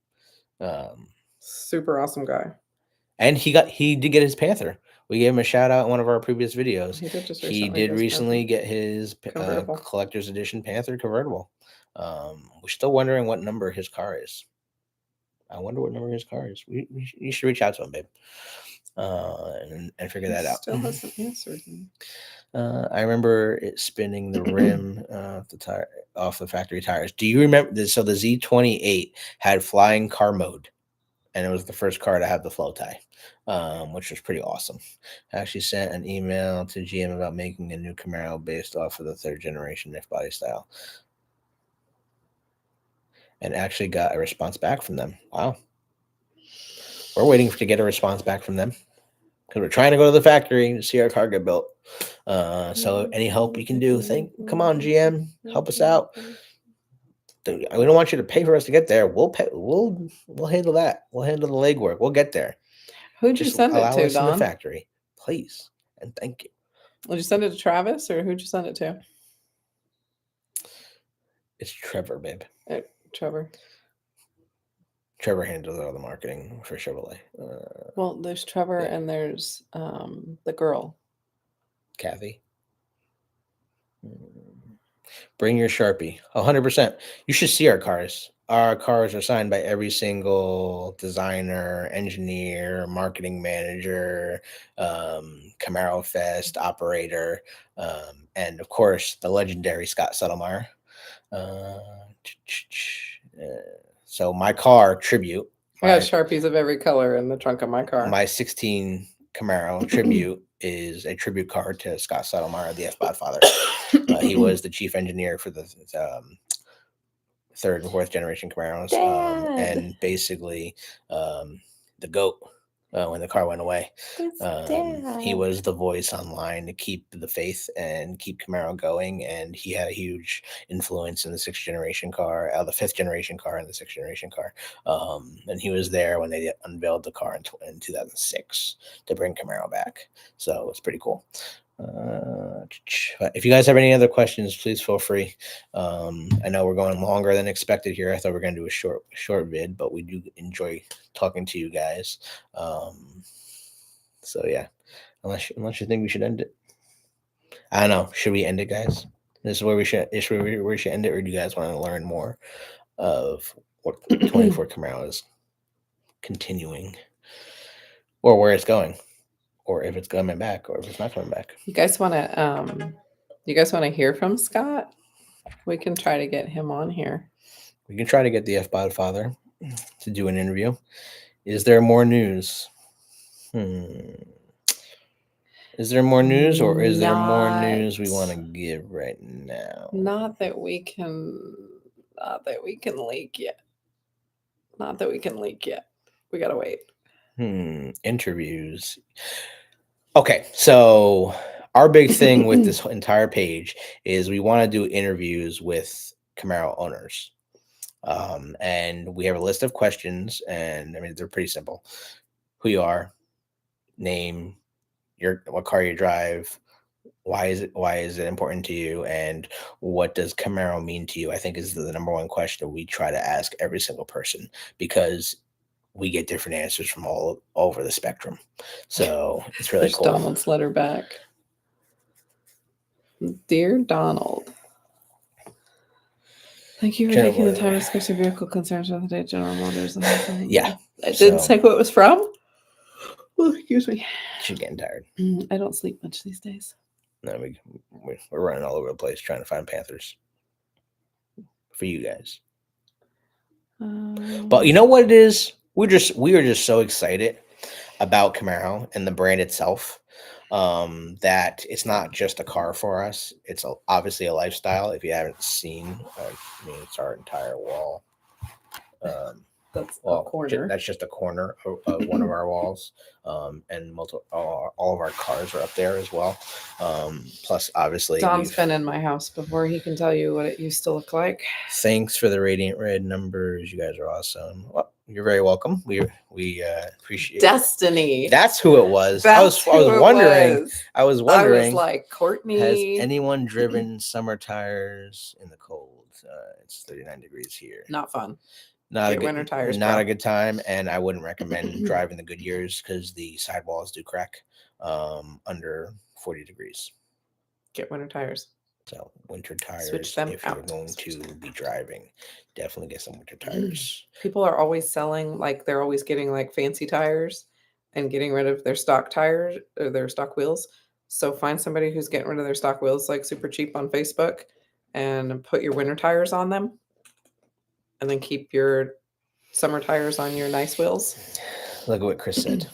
Super awesome guy. And he did get his Panther. We gave him a shout out in one of our previous videos. He did recently get his collector's edition Panther convertible. We're still wondering what number his car is. I wonder what number his car is. You should reach out to him, babe, and figure that out. Still hasn't answered me. I remember it spinning the rim off the factory tires. Do you remember this? So the Z28 had flying car mode, and it was the first car to have the flow tie, which was pretty awesome. I actually sent an email to GM about making a new Camaro based off of the 3rd generation Nift body style, and actually got a response back from them. Wow. We're waiting to get a response back from them because we're trying to go to the factory to see our car get built. So any help you can do, come on, GM, help us out. We don't want you to pay for us to get there. We'll pay. We'll handle that. We'll handle the legwork. We'll get there. Who'd you send it to, Don? In the factory, please, and thank you. Would you send it to Travis, or who'd you send it to? It's Trevor, babe. Trevor. Trevor handles all the marketing for Chevrolet. Well, there's Trevor and there's the girl, Kathy. Bring your Sharpie. 100%. You should see our cars. Our cars are signed by every single designer, engineer, marketing manager, Camaro Fest operator, and of course the legendary Scott Settlemeyer. So my car Tribute. I got Sharpies of every color in the trunk of my car. My 16 Camaro Tribute is a tribute car to Scott Settlemeyer, the F-Bod father. He was the chief engineer for the 3rd and 4th generation Camaros, and basically the GOAT when the car went away. He was the voice online to keep the faith and keep Camaro going, and he had a huge influence in the 6th generation car, the 5th generation car, and the 6th generation car. And he was there when they unveiled the car in 2006 to bring Camaro back. So it's pretty cool. If you guys have any other questions, please feel free. I know we're going longer than expected here. I thought we were going to do a short vid, but we do enjoy talking to you guys. So yeah, unless you think we should end it, I don't know. Should we end it, guys? This is where we should end it, or do you guys want to learn more of what 24 Camaro is continuing, or where it's going? Or if it's coming back, or if it's not coming back. You guys want to hear from Scott? We can try to get him on here. We can try to get the F-Bod father to do an interview. Is there more news? Is there more news, or is there more news we want to give right now? Not that we can leak yet. Not that we can leak yet. We gotta wait. Interviews. Okay, so our big thing with this entire page is we want to do interviews with Camaro owners. And we have a list of questions, and I mean they're pretty simple: who you are, name, what car you drive, why is it important to you, and what does Camaro mean to you. I think is the number one question we try to ask every single person, because we get different answers from all over the spectrum. So it's really There's cool. Donald's letter back. Dear Donald, thank you for taking the time to discuss your vehicle concerns with the day, General Motors. Yeah. I didn't say who it was from. Oh, excuse me. She's getting tired. I don't sleep much these days. No, we're running all over the place trying to find Panthers for you guys. But you know what it is? We are just so excited about Camaro and the brand itself, that it's not just a car for us. It's obviously a lifestyle. If you haven't seen, I mean, it's our entire wall. That's a corner. That's just a corner of one of our walls, and all of our cars are up there as well. Plus, obviously, Don's been in my house before. He can tell you what it used to look like. Thanks for the Radiant Red numbers. You guys are awesome. Well, you're very welcome. We appreciate Destiny. That's who it was. I was wondering. I was like, Courtney. Has anyone driven summer tires in the cold? It's 39 degrees here. Not fun. Not winter tires. Not a good time, and I wouldn't recommend driving the Goodyears because the sidewalls do crack under 40 degrees. Get winter tires. So winter tires. Switch them if out. You're going to be driving, definitely get some winter tires. People are always selling, like they're always getting like fancy tires and getting rid of their stock tires or their stock wheels. So find somebody who's getting rid of their stock wheels like super cheap on Facebook and put your winter tires on them. And then keep your summer tires on your nice wheels. Look at what Chris said.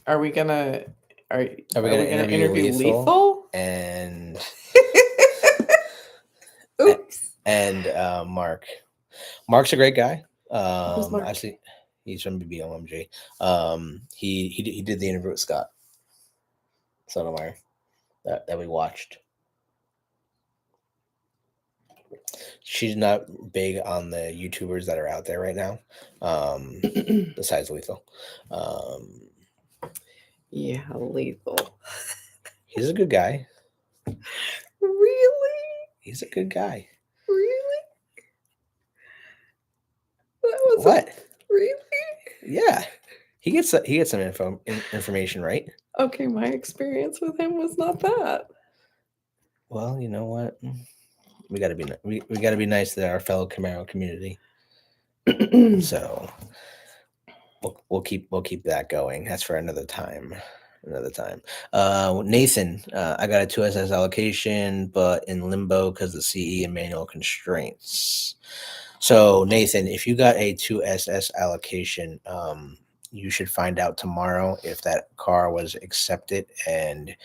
Are we gonna interview Lethal? And oops. And Mark. Mark's a great guy. Who's Mark? Actually, he's from BBOMG. He did the interview with Scott Sotomayor that we watched. She's not big on the YouTubers that are out there right now, besides Lethal. Yeah, Lethal. He's a good guy. Really? He's a good guy. Really? That was what? Really? Yeah. He gets some information right. Okay, my experience with him was not that. Well, you know what? We gotta be nice to our fellow Camaro community. So we'll keep that going. That's for another time. Nathan, I got a 2SS allocation, but in limbo because of CE and manual constraints. So Nathan, if you got a 2SS allocation, you should find out tomorrow if that car was accepted and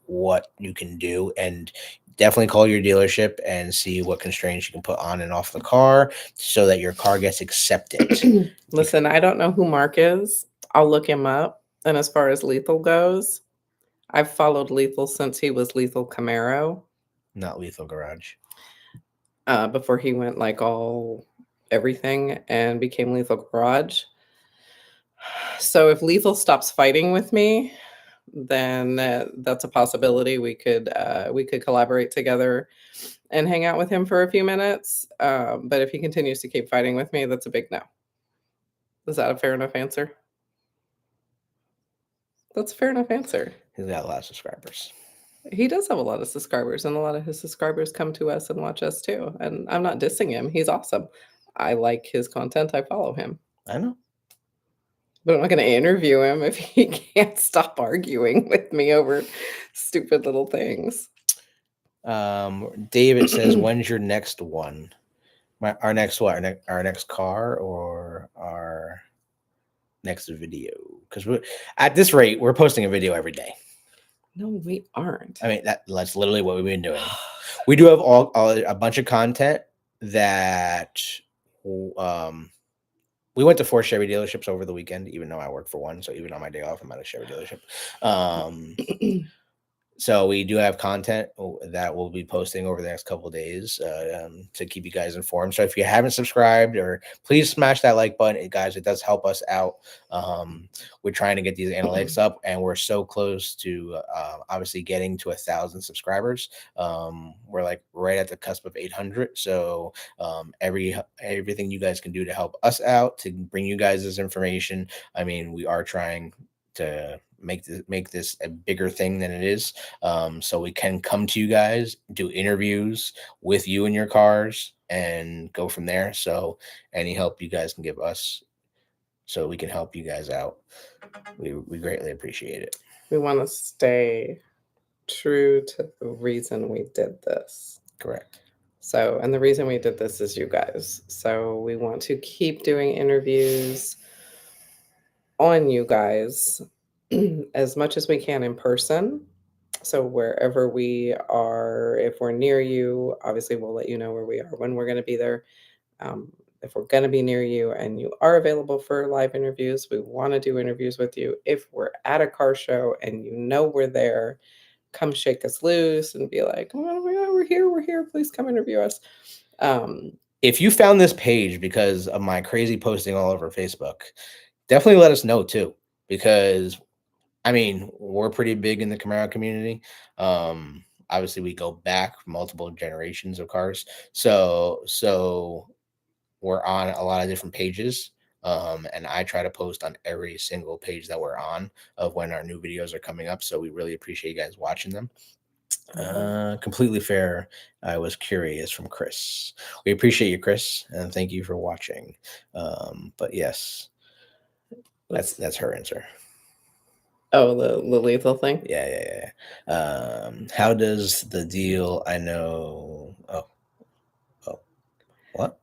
what you can do, and definitely call your dealership and see what constraints you can put on and off the car so that your car gets accepted. Listen, I don't know who Mark is. I'll look him up. And as far as Lethal goes, I've followed Lethal since he was Lethal Camaro. Not Lethal Garage. Before he went like all everything and became Lethal Garage. So if Lethal stops fighting with me, then that's a possibility. We could collaborate together and hang out with him for a few minutes. But if he continues to keep fighting with me, that's a big no. Is that a fair enough answer? That's a fair enough answer. He's got a lot of subscribers. He does have a lot of subscribers, and a lot of his subscribers come to us and watch us too. And I'm not dissing him. He's awesome. I like his content. I follow him. I know. But I'm not going to interview him if he can't stop arguing with me over stupid little things. David says, when's your next one? Our next what? Our next car or our next video? Because at this rate, we're posting a video every day. No, we aren't. I mean, that's literally what we've been doing. We do have a bunch of content that we went to 4 Chevy dealerships over the weekend, even though I work for one. So even on my day off, I'm at a Chevy dealership. So we do have content that we'll be posting over the next couple of days to keep you guys informed. So if you haven't subscribed, or please smash that like button, guys. It does help us out. We're trying to get these analytics up, and we're so close to obviously getting to 1,000 subscribers. We're like right at the cusp of 800. So everything you guys can do to help us out, to bring you guys this information. I mean, we are trying to make this a bigger thing than it is, so we can come to you guys, do interviews with you in your cars, and go from there. So any help you guys can give us, so we can help you guys out, we greatly appreciate it. We want to stay true to the reason we did this. Correct. So, and the reason we did this is you guys. So we want to keep doing interviews on you guys as much as we can in person. So wherever we are, if we're near you, obviously we'll let you know where we are when we're going to be there. If we're going to be near you and you are available for live interviews, we want to do interviews with you. If we're at a car show and you know we're there, come shake us loose and be like, oh, we're here, please come interview us. If you found this page because of my crazy posting all over Facebook, definitely let us know too, because I mean, we're pretty big in the Camaro community. Obviously we go back multiple generations of cars. So we're on a lot of different pages. And I try to post on every single page that we're on of when our new videos are coming up. So we really appreciate you guys watching them. Completely fair. I was curious, from Chris. We appreciate you, Chris, and thank you for watching. But yes, that's her answer. Oh, the lethal thing? Yeah. How does the deal I know? Oh, what?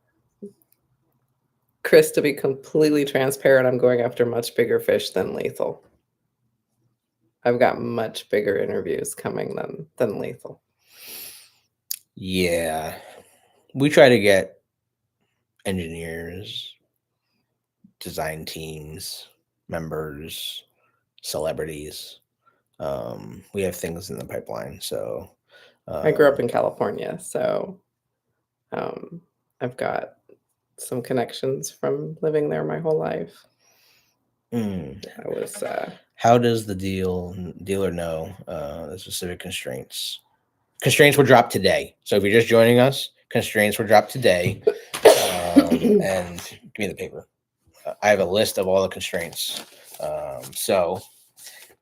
Chris, to be completely transparent, I'm going after much bigger fish than lethal. I've got much bigger interviews coming than lethal. Yeah, we try to get engineers, design teams, members, celebrities. We have things in the pipeline. So I grew up in California, so I've got some connections from living there my whole life. I was. How does the dealer know the specific constraints? Constraints were dropped today. So if you're just joining us, constraints were dropped today. And give me the paper. I have a list of all the constraints.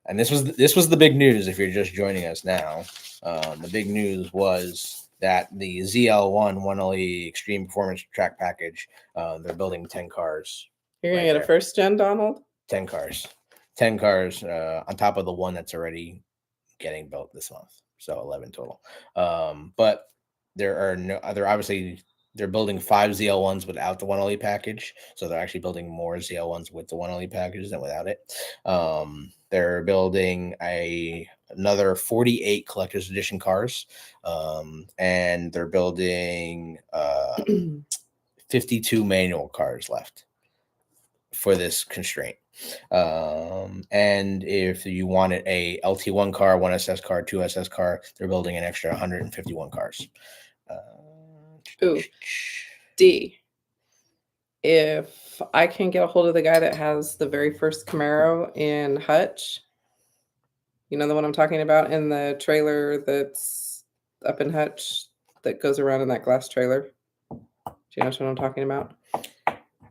And this was the big news. If you're just joining us now, the big news was that the ZL1 1LE Extreme Performance Track Package, they're building 10 cars. You're gonna get a first gen, Donald? 10 cars. 10 cars on top of the one that's already getting built this month. So 11 total. But they're building 5 ZL1s without the 1LE package. So they're actually building more ZL1s with the 1LE package than without it. They're building another 48 collector's edition cars. And they're building 52 manual cars left for this constraint. And if you wanted a LT1 car, 1 SS car, 2 SS car, they're building an extra 151 cars. Ooh, D. If I can get a hold of the guy that has the very first Camaro in Hutch, you know the one I'm talking about, in the trailer that's up in Hutch that goes around in that glass trailer. Do you know what I'm talking about?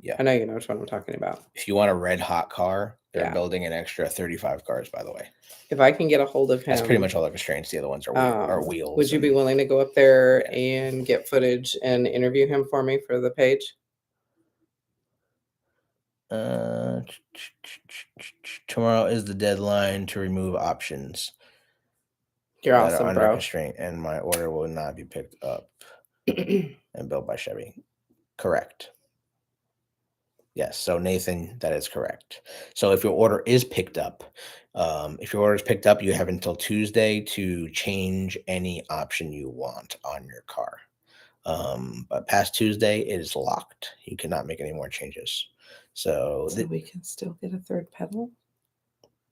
Yeah. I know you know which one I'm talking about. If you want a red hot car, they're building an extra 35 cars, by the way. If I can get a hold of him. That's pretty much all the constraints. The other ones are wheels. Would you be willing to go up there and get footage and interview him for me for the page? Tomorrow is the deadline to remove options. You're awesome, under bro. Constraint, and my order will not be picked up and built by Chevy. Correct. Yes. So Nathan, that is correct. So if your order is picked up, you have until Tuesday to change any option you want on your car. But past Tuesday, it is locked. You cannot make any more changes. So we can still get a third pedal?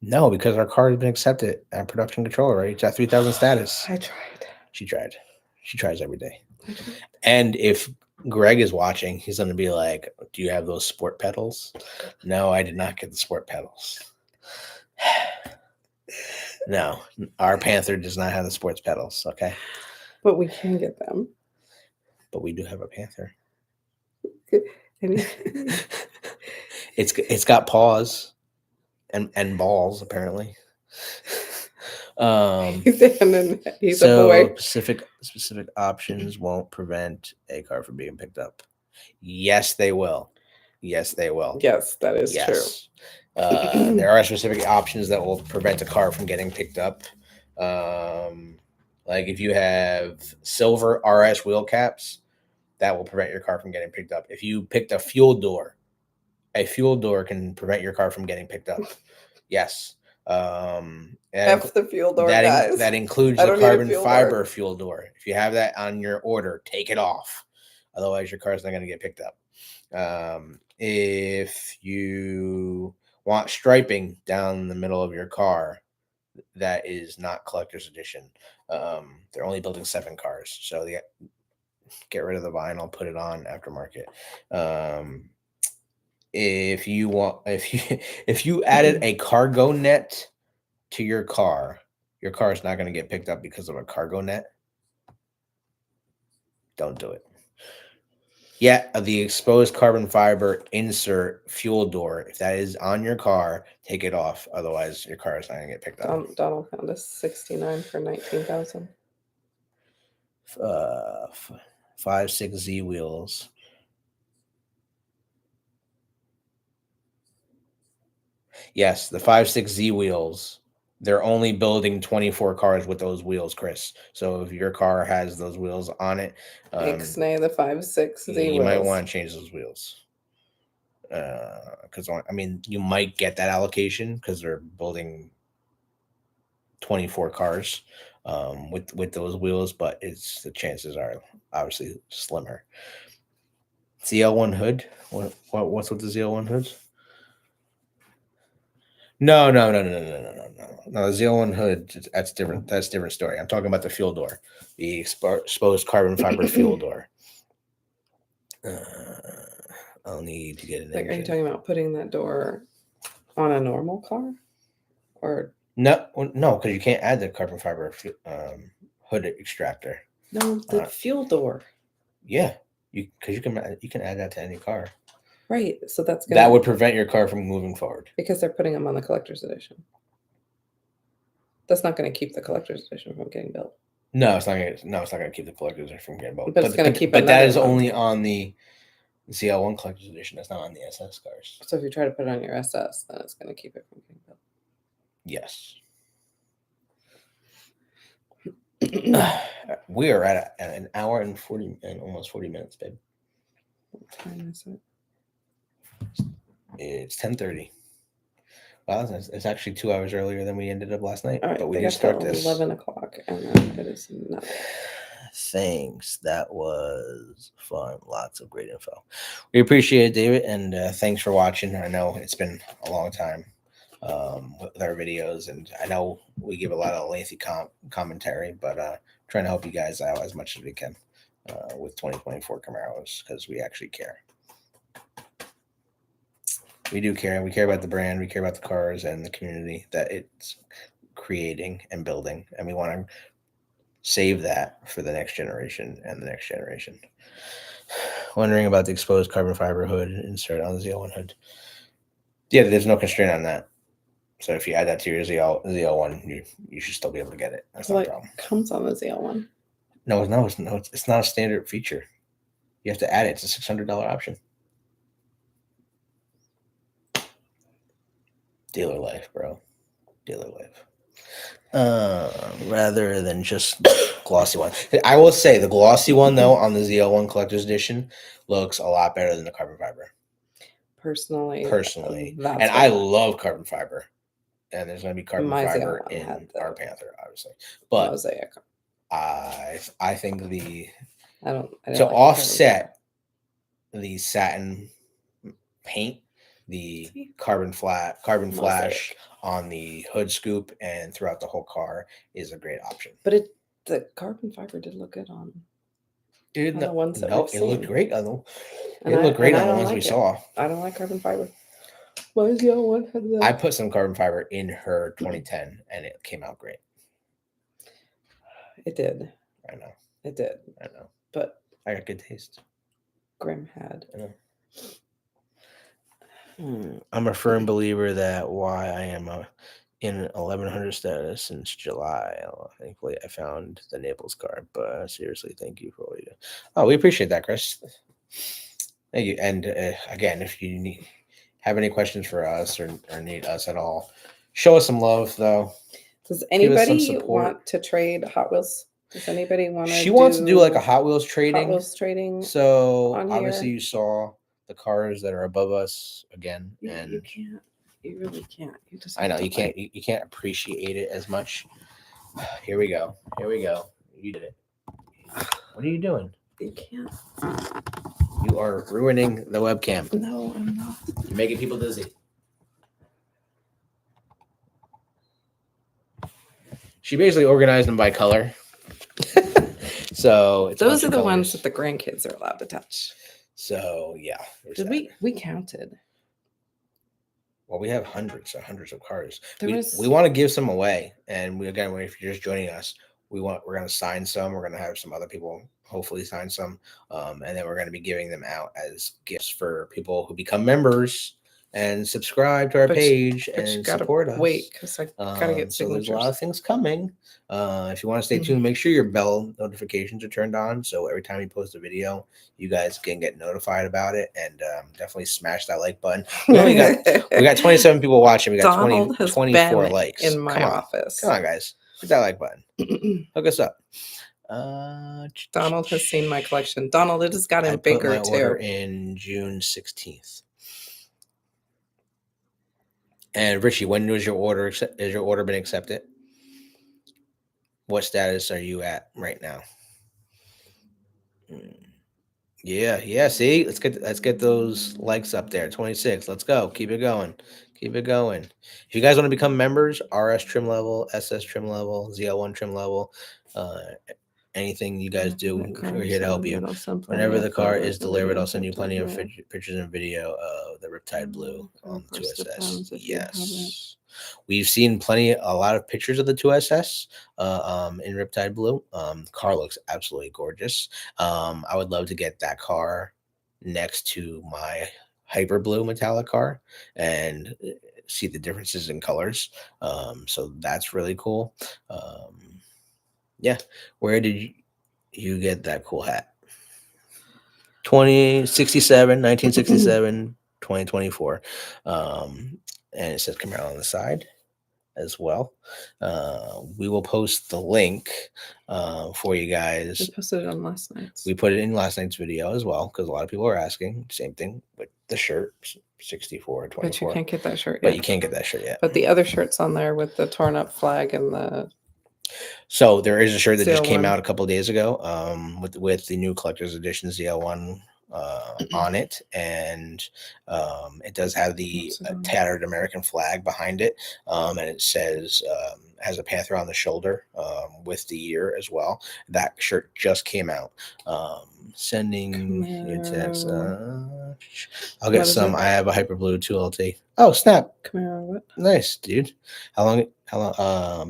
No, because our car has been accepted at production control, right? It's at 3,000 status. I tried. She tried. She tries every day. I tried. And if Greg is watching, he's going to be like, "Do you have those sport pedals?" No, I did not get the sport pedals. No, our Panther does not have the sports pedals. Okay, But we can get them. but we do have a Panther. And It's got paws and balls apparently. he's a So boy. specific options won't prevent a car from being picked up. Yes, they will. Yes, they will. Yes, that is true. There are specific options that will prevent a car from getting picked up. Like if you have silver RS wheel caps, that will prevent your car from getting picked up. If you picked a fuel door can prevent your car from getting picked up. Yes. F the fuel door, guys. That includes the carbon fiber fuel door. If you have that on your order, take it off. Otherwise, your car's not going to get picked up. If you want striping down the middle of your car, that is not collector's edition. They're only building 7 cars, so they get rid of the vinyl, put it on aftermarket. If you added a cargo net to your car is not going to get picked up because of a cargo net. Don't do it. Yeah, the exposed carbon fiber insert fuel door, if that is on your car, take it off. Otherwise, your car is not going to get picked up. Donald found a 69 for 19,000. 5.6 Z wheels. Yes, the 5.6 Z wheels. They're only building 24 cars with those wheels, Chris. So if your car has those wheels on it, Ixnay, the 5.6 Z wheels. You might want to change those wheels. Because I mean, you might get that allocation because they're building 24 cars with those wheels, but the chances are obviously slimmer. ZL1 hood. What's with the ZL1 hoods? No. The ZL1 hood, that's different. That's a different story. I'm talking about the fuel door, the exposed carbon fiber fuel door. I'll need to get an engine. Are you talking about putting that door on a normal car, or no? Because you can't add the carbon fiber hood extractor. No, the fuel door. Yeah, because you can add that to any car. Right, so that would prevent your car from moving forward because they're putting them on the collector's edition. That's not going to keep the collector's edition from getting built. No, it's not going to keep the collector's edition from getting built. But it's going to keep. But that is only on the ZL1 collector's edition. That's not on the SS cars. So if you try to put it on your SS, then it's going to keep it from getting built. Yes. We are at an hour and almost 40 minutes, babe. What time is it? It's 10:30. Wow, it's actually 2 hours earlier than we ended up last night. All right, but we did start this 11 o'clock, and then it is not. Thanks. That was fun. Lots of great info. We appreciate it, David, and thanks for watching. I know it's been a long time with our videos, and I know we give a lot of lengthy commentary, but trying to help you guys out as much as we can with 2024 Camaros because we actually care. We do care. We care about the brand. We care about the cars and the community that it's creating and building, and we want to save that for the next generation and the next generation. Wondering about the exposed carbon fiber hood insert on the ZL1 hood. Yeah, there's no constraint on that. So if you add that to your ZL1, you should still be able to get it. That's not a problem. It comes on the ZL1. No, it's not a standard feature. You have to add it. It's a $600 option. Dealer life, bro. Dealer life. Rather than just glossy one. I will say the glossy one though on the ZL1 Collector's Edition looks a lot better than the carbon fiber. Personally, and I love carbon fiber, and there's going to be carbon fiber in our Panther, obviously. But Mosaic. I think I don't to offset the satin paint, the See? carbon Mosaic. flash on the hood scoop and throughout the whole car is a great option. But the carbon fiber did look good on the ones that we've it looked seen. great on And it looked great I on the don't ones we like it. saw. I don't like carbon fiber. Why is the other one had the... I put some carbon fiber in her 2010 and it came out great. It did. I know. It did. I know. But I got good taste. Grim had. I know. I'm a firm believer that why I am in 1100 status since July. Thankfully, I found the Naples card. But seriously, thank you for all you do. Oh, we appreciate that, Chris. Thank you. And again, if you have any questions for us or need us at all, show us some love, though. Does anybody want to trade Hot Wheels? Does anybody want to? She wants to do like a Hot Wheels trading. Hot Wheels trading. So obviously, you saw the cars that are above us again, and you can't. You really can't. You just. I know you can't. You can't appreciate it as much. Here we go. Here we go. You did it. What are you doing? You can't. You are ruining the webcam. No, I'm not. You're making people dizzy. She basically organized them by color. So those are the ones that the grandkids are allowed to touch. So yeah. Did we counted? Well, we have hundreds of cars. We want to give some away, and again, if you're just joining us, we're going to sign some. We're going to have some other people hopefully sign some, and then we're going to be giving them out as gifts for people who become members and subscribe to our page and support us. Wait, because I gotta get signatures. So there's a lot of things coming. If you want to stay tuned, make sure your bell notifications are turned on, so every time you post a video, you guys can get notified about it. And definitely smash that like button. We got 27 people watching. We got 24 likes in my office. Come on, guys, hit that like button. Hook us up. Donald has seen my collection. Donald, it has gotten bigger too. Order in June 16th. And Richie, when was your order? Has your order been accepted? What status are you at right now? Yeah. See, let's get those likes up there. 26. Let's go. Keep it going. If you guys want to become members, RS trim level, SS trim level, ZL1 trim level, anything you guys do, we're here to help you. Whenever the car is delivered, I'll send you plenty of pictures and video of the Riptide Blue on 2SS. Yes. We've seen a lot of pictures of the 2SS in Riptide Blue. The car looks absolutely gorgeous. I would love to get that car next to my Hyper Blue metallic car and see the differences in colors. So that's really cool. Yeah. Where did you get that cool hat? 1967, 2024. And it says Camaro on the side as well. We will post the link for you guys. We posted it on last night's. We put it in last night's video as well because a lot of people are asking. Same thing with the shirt, 64, 24. But you can't get that shirt yet. But you can't get that shirt yet. But the other shirt's on there with the torn up flag and the... So there is a shirt that just came out a couple of days ago with the new collector's edition ZL1 on it, and it does have the tattered American flag behind it, and it says has a panther on the shoulder with the year as well. That shirt just came out. Sending your text. I'll get some. I have a Hyper Blue 2LT. Oh snap! Camaro what? Nice, dude. How long?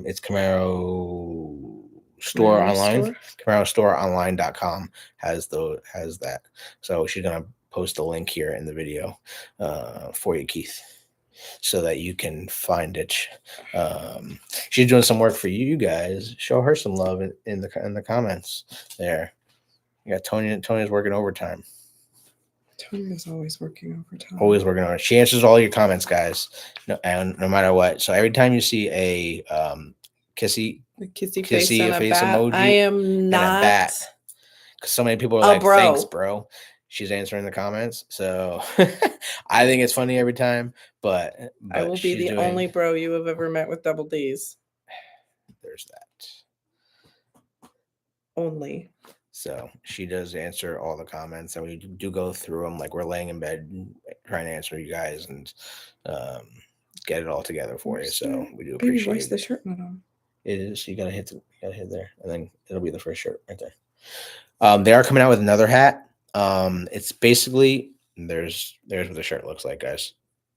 It's Camaro store online. Camaro store online.com has that. So she's gonna post a link here in the video for you, Keith, so that you can find it. She's doing some work for you guys. Show her some love in the comments there. You got Tony's working overtime. Tony's always working overtime. Always working on it. She answers all your comments, guys. No matter what. So every time you see a kissy face emoji, I am not. And a bat. Because so many people are like, thanks, bro. She's answering the comments. So I think it's funny every time. But I will be the only bro you have ever met with double D's. There's that. Only. So she does answer all the comments, and we do go through them. Like we're laying in bed trying to answer you guys and get it all together for you. So we do Baby, why's appreciate the it. shirt not on? It is. You gotta hit there, and then it'll be the first shirt right there. They are coming out with another hat. It's basically there's what the shirt looks like, guys.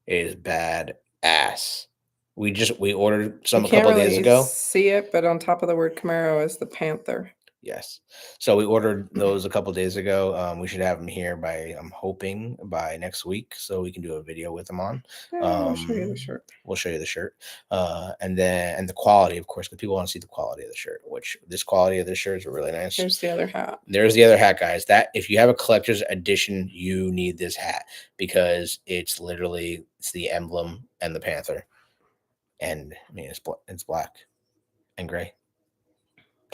It is bad ass. We ordered some You a can't couple really days ago. see it, but on top of the word Camaro is the panther. Yes. So we ordered those a couple days ago. We should have them here by, I'm hoping, by next week, so we can do a video with them on. Yeah, I'll show you the shirt. We'll show you the shirt, and the quality, of course, because people want to see the quality of the shirt. Which this quality of the shirt is really nice. Here's the other hat. There's the other hat, guys. That if you have a collector's edition, you need this hat because it's the emblem and the panther, and I mean it's black and gray,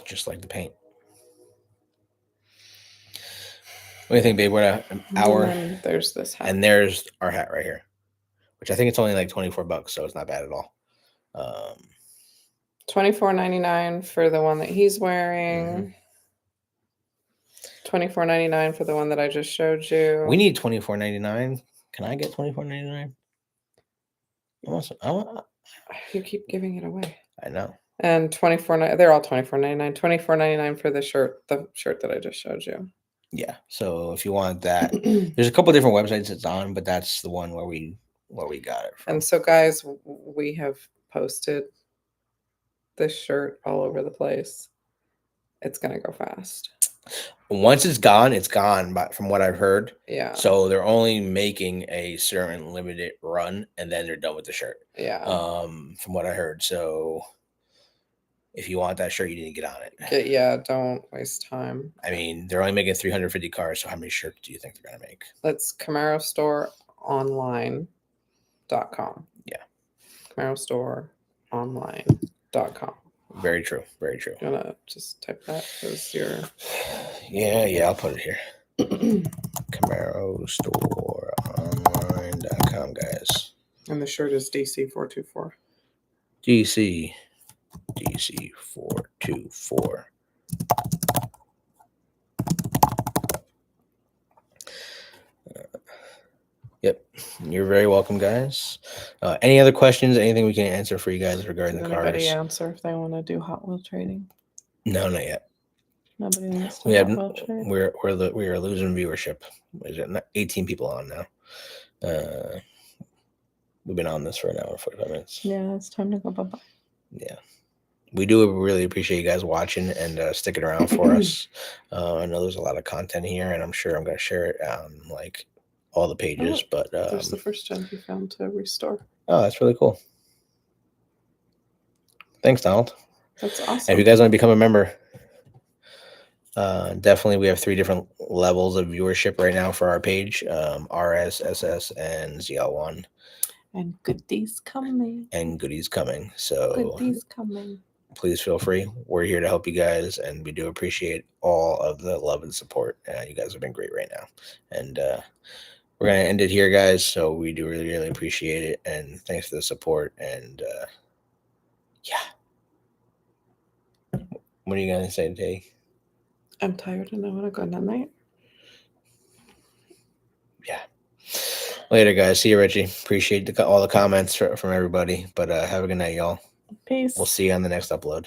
just like the paint. What do you think, babe? We're an hour. And there's this hat. And there's our hat right here, which I think it's only like $24, so it's not bad at all. $24.99 for the one that he's wearing. $24.99 for the one that I just showed you. We need $24.99. Can I get $24.99? You keep giving it away. I know. And they're all $24.99. $24.99 for the shirt that I just showed you. Yeah. So if you want that, there's a couple different websites it's on, but that's the one where we got it from. And so, guys, we have posted this shirt all over the place. It's gonna go fast. Once it's gone. But from what I've heard, yeah. So they're only making a certain limited run, and then they're done with the shirt. Yeah. From what I heard, so. If you want that shirt, you need to get on it. Yeah, don't waste time. I mean, they're only making 350 cars, so how many shirts do you think they're going to make? Let's CamaroStoreOnline.com. Yeah. CamaroStoreOnline.com. Very true. Very true. You want to just type that as your... Yeah, I'll put it here. CamaroStoreOnline.com, guys. And the shirt is DC424. DC424. Yep. You're very welcome, guys. Any other questions? Anything we can answer for you guys regarding the cars? Anybody answer if they want to do Hot Wheel trading? No, not yet. Nobody wants to Hot Wheel trade? We are losing viewership. Is it 18 people on now? We've been on this for an hour and 45 minutes. Yeah, it's time to go bye-bye. Yeah. We do really appreciate you guys watching and sticking around for us. I know there's a lot of content here, and I'm sure I'm going to share it on like all the pages. But there's the first gem he found to restore. Oh, that's really cool. Thanks, Donald. That's awesome. And if you guys want to become a member, definitely we have 3 different levels of viewership right now for our page: RS, SS, and ZL1. And goodies coming. So goodies coming. Please feel free. We're here to help you guys, and we do appreciate all of the love and support. You guys have been great right now, and we're gonna end it here, guys. So we do really, really appreciate it, and thanks for the support. And yeah, what are you gonna say today? I'm tired and I want to go night. Yeah. Later, guys. See you, Richie. Appreciate all the comments from everybody. But have a good night, y'all. Peace. We'll see you on the next upload.